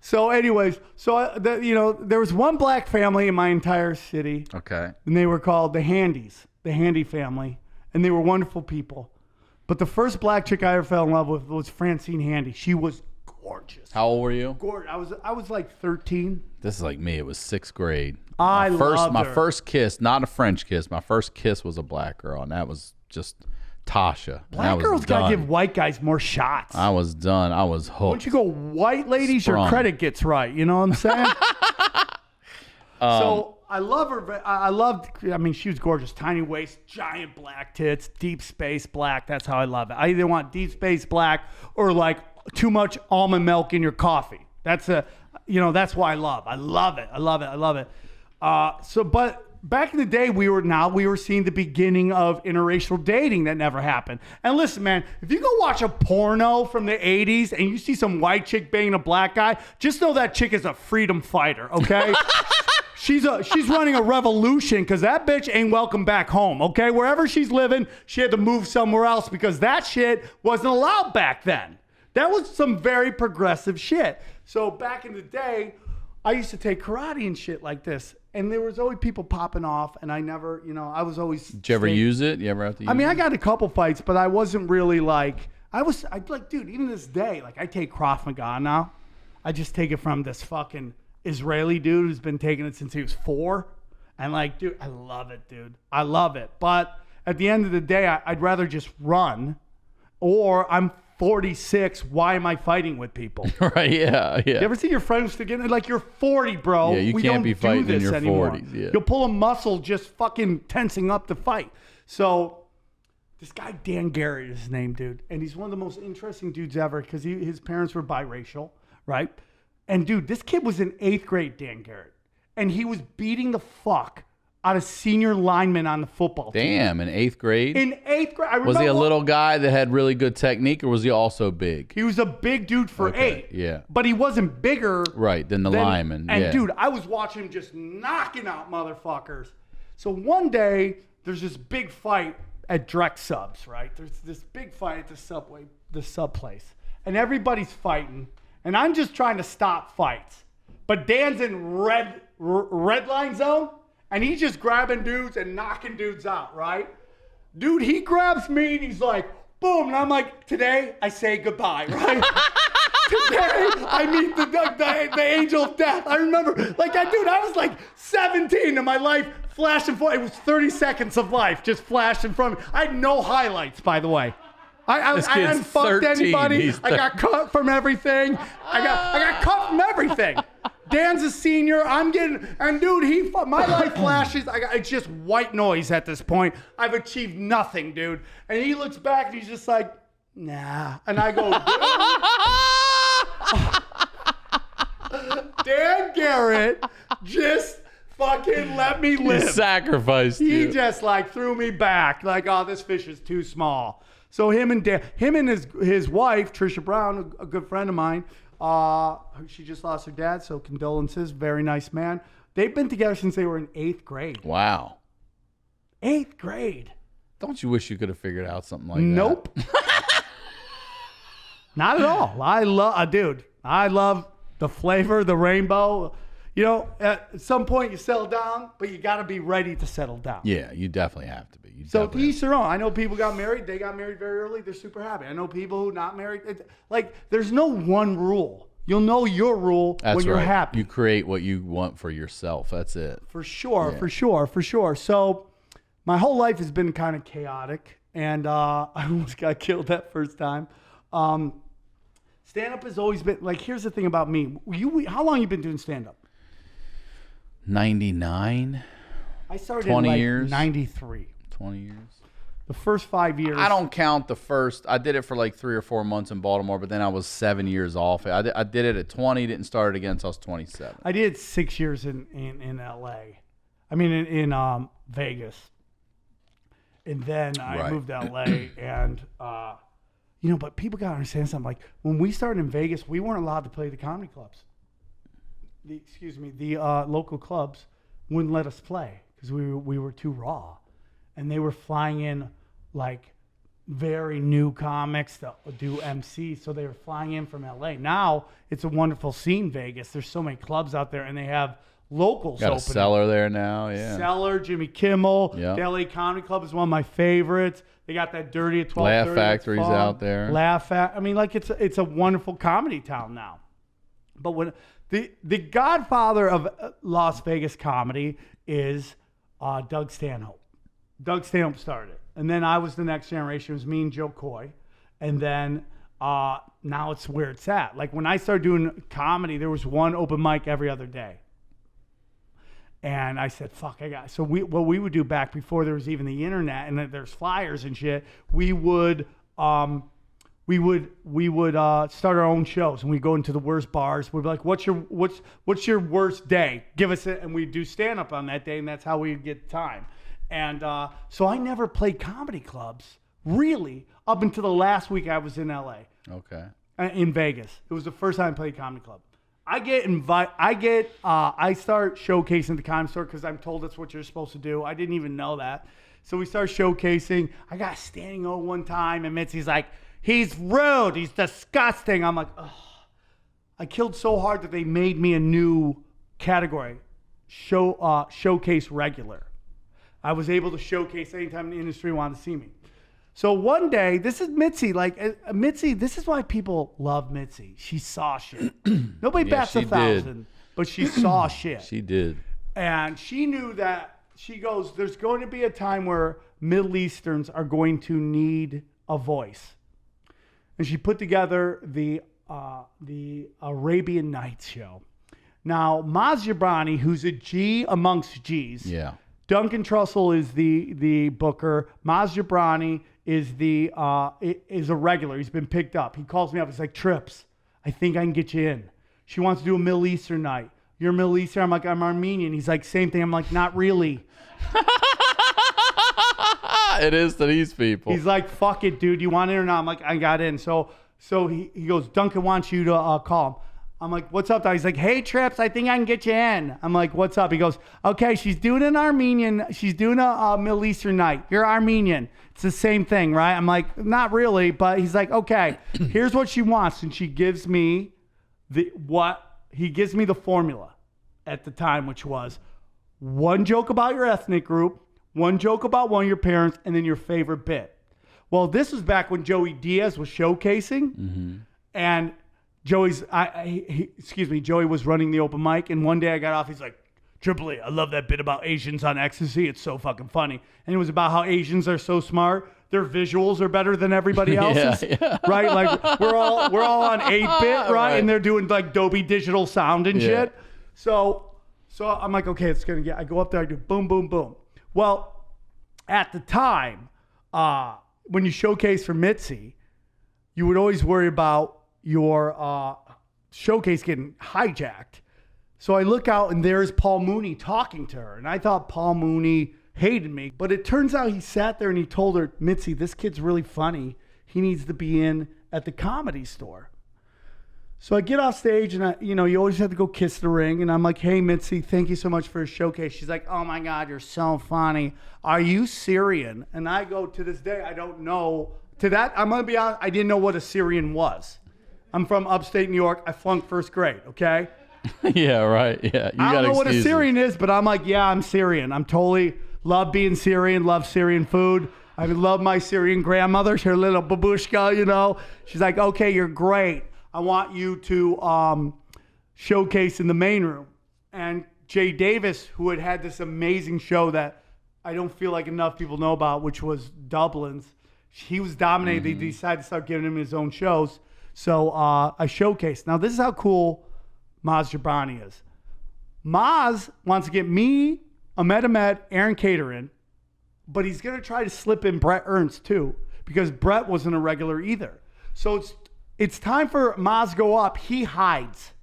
So anyways, there was one black family in my entire city. Okay. And they were called the Handys, the Handy family. And they were wonderful people. But the first black chick I ever fell in love with was Francine Handy. She was gorgeous. How old were you? Gorgeous. I was like 13. This is like me. It was 6th grade. I loved my her. first kiss, not a French kiss. My first kiss was a black girl, and that was just Tasha. Black girls gotta give white guys more shots. I was done. I was hooked. Once you go white ladies, Sprung. your credit gets right. You know what I'm saying? So I love her. I mean, she was gorgeous. Tiny waist, giant black tits, deep space black. That's how I love it. I either want deep space black or like too much almond milk in your coffee. That's that's why I love. I love it. I love it. I love it. But back in the day, we were seeing the beginning of interracial dating that never happened. And listen, man, if you go watch a porno from the 80s and you see some white chick banging a black guy, just know that chick is a freedom fighter, okay? She's running a revolution because that bitch ain't welcome back home, okay? Wherever she's living, she had to move somewhere else because that shit wasn't allowed back then. That was some very progressive shit. So back in the day, I used to take karate and shit like this. And there was always people popping off, and I never, I was always. Did you ever use it? You ever have to use it? I mean, I got a couple fights, but I wasn't really like, I'd like, dude, even this day, like I take Krav Maga now. I just take it from this fucking Israeli dude who's been taking it since he was 4. And like, dude, I love it, dude. I love it. But at the end of the day, I'd rather just run, or I'm 46. Why am I fighting with people? Right, yeah. You ever see your friends together? Like, you're 40, bro. Yeah, you we can't don't be fighting do this in your anymore. 40s. Yeah. You'll pull a muscle just fucking tensing up to fight. So this guy, Dan Garrett is his name, dude. And he's one of the most interesting dudes ever because his parents were biracial, right? And dude, this kid was in 8th grade, Dan Garrett. And he was beating the fuck out of senior linemen on the football team. Damn, in 8th grade? In 8th grade. I remember Was he a little guy that had really good technique, or was he also big? He was a big dude for 8. Yeah. But he wasn't bigger. Right, than the lineman. And yeah. dude, I was watching him just knocking out motherfuckers. So one day, there's this big fight at Drex Subs, right? There's this big fight at the sub place. And everybody's fighting. And I'm just trying to stop fights. But Dan's in red line zone. And he's just grabbing dudes and knocking dudes out, right? Dude, he grabs me and he's like, boom. And I'm like, today I say goodbye, right? Today I meet the angel of death. I remember, like, I was like 17 and my life flashed in front. It was 30 seconds of life just flashed in front of me. I had no highlights, by the way. I hadn't fucked 13. anybody. I got cut from everything. I got cut from everything. Dan's a senior. I'm getting, and dude, my life flashes. It's just white noise at this point. I've achieved nothing, dude. And he looks back and he's just like, nah. And I go, dude. Dan Garrett just fucking let me live. He sacrificed He you. just like threw me back. Like, oh, this fish is too small. So him and his wife, Trisha Brown, a good friend of mine, she just lost her dad, so condolences. Very nice man. They've been together since they were in 8th grade. Wow. 8th grade. Don't you wish you could have figured out something like that? Nope. Not at all. I love the flavor, the rainbow. You know, at some point you settle down, but you got to be ready to settle down. Yeah, you definitely have to be. So to each their own. I know people got married. They got married very early. They're super happy. I know people who not married. There's no one rule. You'll know your rule when you're happy. You create what you want for yourself. That's it. For sure, for sure. So my whole life has been kind of chaotic, and I almost got killed that first time. Stand-up has always been, like, here's the thing about me. How long you been doing stand-up? 99. I started 20 in years. 93. 20 years. The first 5 years. I don't count the first. I did it for like 3 or 4 months in Baltimore, but then I was 7 years off. I did it at 20. Didn't start it again until I was 27. I did 6 years in L.A. I mean, in Vegas. And then I moved to L.A. and, but people got to understand something. Like when we started in Vegas, we weren't allowed to play the comedy clubs. The local clubs wouldn't let us play because we were too raw. And they were flying in like very new comics to do MC. So they were flying in from LA. Now it's a wonderful scene, Vegas. There's so many clubs out there and they have locals Got opening. a Cellar there now, yeah. Cellar, Jimmy Kimmel. Yep. The LA Comedy Club is one of my favorites. They got that Dirty at 12:30. Laugh Factory's out there. I mean, like it's a wonderful comedy town now. But when the godfather of Las Vegas comedy is Doug Stanhope. Doug Stanhope started it. And then I was the next generation. It was me and Joe Coy. And then now it's where it's at. Like when I started doing comedy, there was one open mic every other day. And I said, fuck, so what we would do back before there was even the internet and there's flyers and shit, we would start our own shows and we'd go into the worst bars. We'd be like, what's your worst day? Give us it. And we'd do stand up on that day. And that's how we'd get time. And so I never played comedy clubs really up until the last week I was in LA. Okay. In Vegas. It was the first time I played comedy club. I start showcasing at the Comedy Store because I'm told that's what you're supposed to do. I didn't even know that. So we start showcasing. I got a standing O one time, and Mitzi's like, he's rude. He's disgusting. I'm like, ugh. I killed so hard that they made me a new category, showcase regular. I was able to showcase anytime the industry wanted to see me. So one day, this is Mitzi. Like Mitzi, this is why people love Mitzi. She saw shit. Nobody bats 1,000, but she saw shit. She did. And she knew that. She goes, there's going to be a time where Middle Easterns are going to need a voice. And she put together the Arabian Nights show. Now, Maz Jobrani, who's a G amongst Gs. Yeah. Duncan Trussell is the booker. Maz Jobrani is a regular. He's been picked up. He calls me up. He's like, Trips, I think I can get you in. She wants to do a Middle Eastern night. You're Middle Eastern? I'm like, I'm Armenian. He's like, same thing. I'm like, not really. It is to these people. He's like, fuck it, dude. You want in or not? I'm like, I got in. So he goes, Duncan wants you to call him. I'm like, what's up, dog? He's like, hey, Trips, I think I can get you in. I'm like, what's up? He goes, okay, she's doing an Armenian. She's doing a Middle Eastern night. You're Armenian. It's the same thing, right? I'm like, not really. But he's like, okay, here's what she wants. And she gives me the formula at the time, which was one joke about your ethnic group, one joke about one of your parents, and then your favorite bit. Well, this was back when Joey Diaz was showcasing. Mm-hmm. And Joey was running the open mic, and one day I got off. He's like, Tripoli, I love that bit about Asians on ecstasy. It's so fucking funny. And it was about how Asians are so smart. Their visuals are better than everybody else's, right? Like we're all on 8-bit, right? And they're doing like Dolby Digital sound and shit. So I'm like, okay, I go up there, I do boom, boom, boom. Well, at the time, when you showcase for Mitzi, you would always worry about your showcase getting hijacked. So I look out and there's Paul Mooney talking to her. And I thought Paul Mooney hated me. But it turns out he sat there and he told her, Mitzi, this kid's really funny. He needs to be in at the Comedy Store. So I get off stage and you always have to go kiss the ring. And I'm like, hey, Mitzi, thank you so much for your showcase. She's like, oh my God, you're so funny. Are you Syrian? And I go, to this day, I don't know. To that, I'm going to be honest, I didn't know what a Syrian was. I'm from upstate New York. I flunked first grade, okay? Yeah, right. Yeah, I don't know what a Syrian is, but I'm like, yeah, I'm Syrian. I'm totally love being Syrian, love Syrian food. I love my Syrian grandmother, her little babushka, She's like, okay, you're great. I want you to showcase in the main room. And Jay Davis, who had this amazing show that I don't feel like enough people know about, which was Dublin's, he was dominated. Mm-hmm. They decided to start giving him his own shows. So I showcased. Now, this is how cool Maz Jobrani is. Maz wants to get me, Ahmed, Aaron Cater in, but he's going to try to slip in Brett Ernst too, because Brett wasn't a regular either. So it's time for Maz to go up. He hides.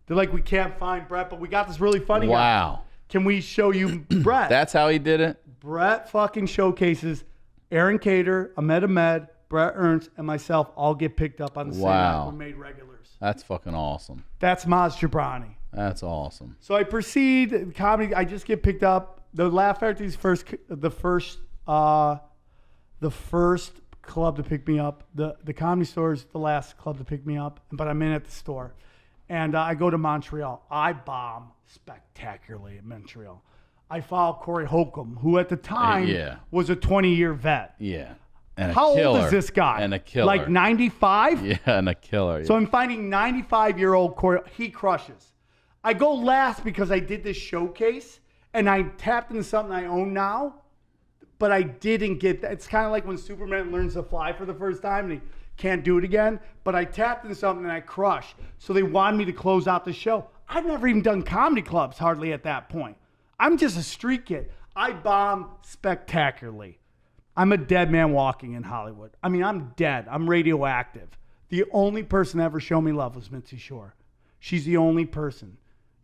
They're like, we can't find Brett, but we got this really funny guy. Wow. Can we show you Brett? That's how he did it? Brett fucking showcases Aaron Cater, Ahmed, Brett Ernst, and myself all get picked up on the same night. We're made regulars. That's fucking awesome. That's Maz Jobrani. That's awesome. So I proceed comedy. I just get picked up. The Laugh Factory's the first club to pick me up. The Comedy Store is the last club to pick me up, but I'm in at the store. And I go to Montreal. I bomb spectacularly at Montreal. I follow Corey Holcomb, who at the time was a 20-year vet. Yeah. And how old is this guy? And a killer. Like 95? Yeah, and a killer. Yeah. So I'm finding 95-year-old Corey. He crushes. I go last because I did this showcase, and I tapped into something I own now, but I didn't get that. It's kind of like when Superman learns to fly for the first time, and he can't do it again. But I tapped into something, and I crushed. So they wanted me to close out the show. I've never even done comedy clubs hardly at that point. I'm just a street kid. I bomb spectacularly. I'm a dead man walking in Hollywood. I mean, I'm dead. I'm radioactive. The only person to ever show me love was Mitzi Shore. She's the only person.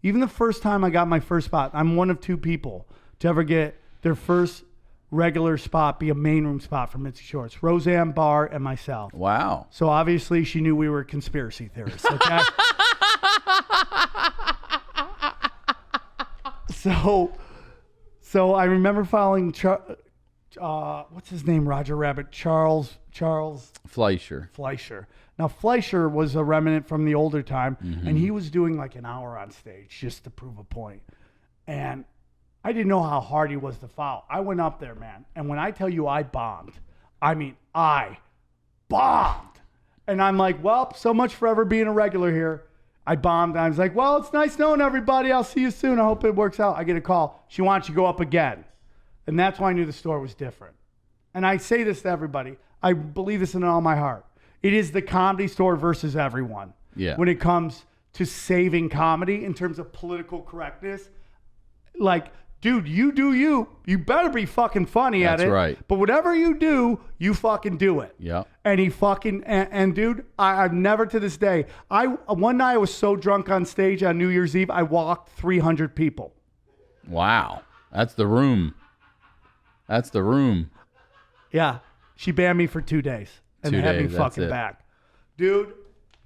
Even the first time I got my first spot, I'm one of two people to ever get their first regular spot be a main room spot for Mitzi Shore. It's Roseanne Barr and myself. Wow. So obviously she knew we were conspiracy theorists. Okay? So I remember following what's his name? Roger Rabbit. Charles Fleischer. Now Fleischer was a remnant from the older time, and he was doing like an hour on stage just to prove a point. And I didn't know how hard he was to follow. I went up there, man, and when I tell you I bombed, I mean I bombed. And I'm like, well, so much for ever being a regular here. I bombed. I was like, well, it's nice knowing everybody. I'll see you soon. I hope it works out. I get a call. She wants you to go up again. And that's why I knew the store was different. And I say this to everybody. I believe this in all my heart. It is the Comedy Store versus everyone. Yeah. When it comes to saving comedy in terms of political correctness. Like, dude, you do you. You better be fucking funny at it. That's right. But whatever you do, you fucking do it. Yeah. And he fucking, and dude, I've never to this day, one night I was so drunk on stage on New Year's Eve, I walked 300 people. Wow. That's the room. Yeah. She banned me for 2 days. And had me fucking back. Dude,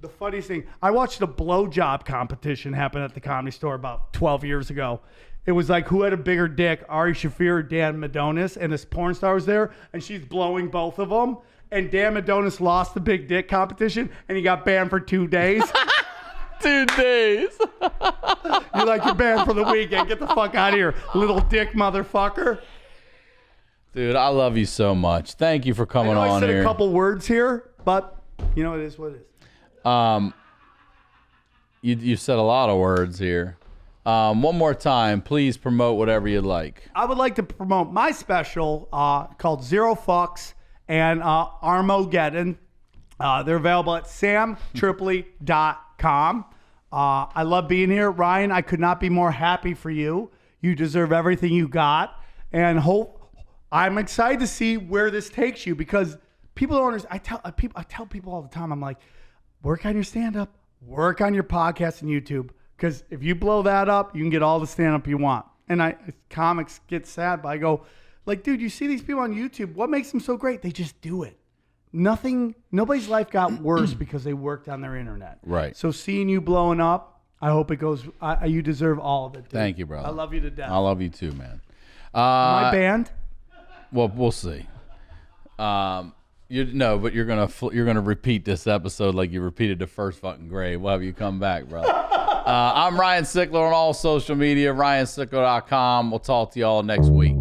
the funniest thing, I watched a blowjob competition happen at the Comedy Store about 12 years ago. It was like, who had a bigger dick, Ari Shaffir or Dan Madonis? And this porn star was there, and she's blowing both of them. And Dan Madonis lost the big dick competition, and he got banned for 2 days. 2 days. You're like, you're banned for the weekend. Get the fuck out of here, little dick motherfucker. Dude, I love you so much. Thank you for coming on here. I said a couple words here, but you know, it is what it is. You said a lot of words here. One more time, please promote whatever you'd like. I would like to promote my special called Zero Fucks and Armageddon. They're available at samtripoli.com. I love being here. Ryan, I could not be more happy for you. You deserve everything you got. And I'm excited to see where this takes you, because people don't understand. I tell people all the time, I'm like, work on your stand-up, work on your podcast and YouTube. Because if you blow that up, you can get all the stand-up you want. And comics get sad, but I go, like, dude, you see these people on YouTube. What makes them so great? They just do it. Nobody's life got worse because they worked on their internet. Right. So seeing you blowing up, I hope it goes. You deserve all of it, dude. Thank you, brother. I love you to death. I love you too, man. My band? Well, we'll see. But you're gonna repeat this episode like you repeated the first fucking grade. We'll have you come back, brother. I'm Ryan Sickler on all social media, ryansickler.com. We'll talk to y'all next week.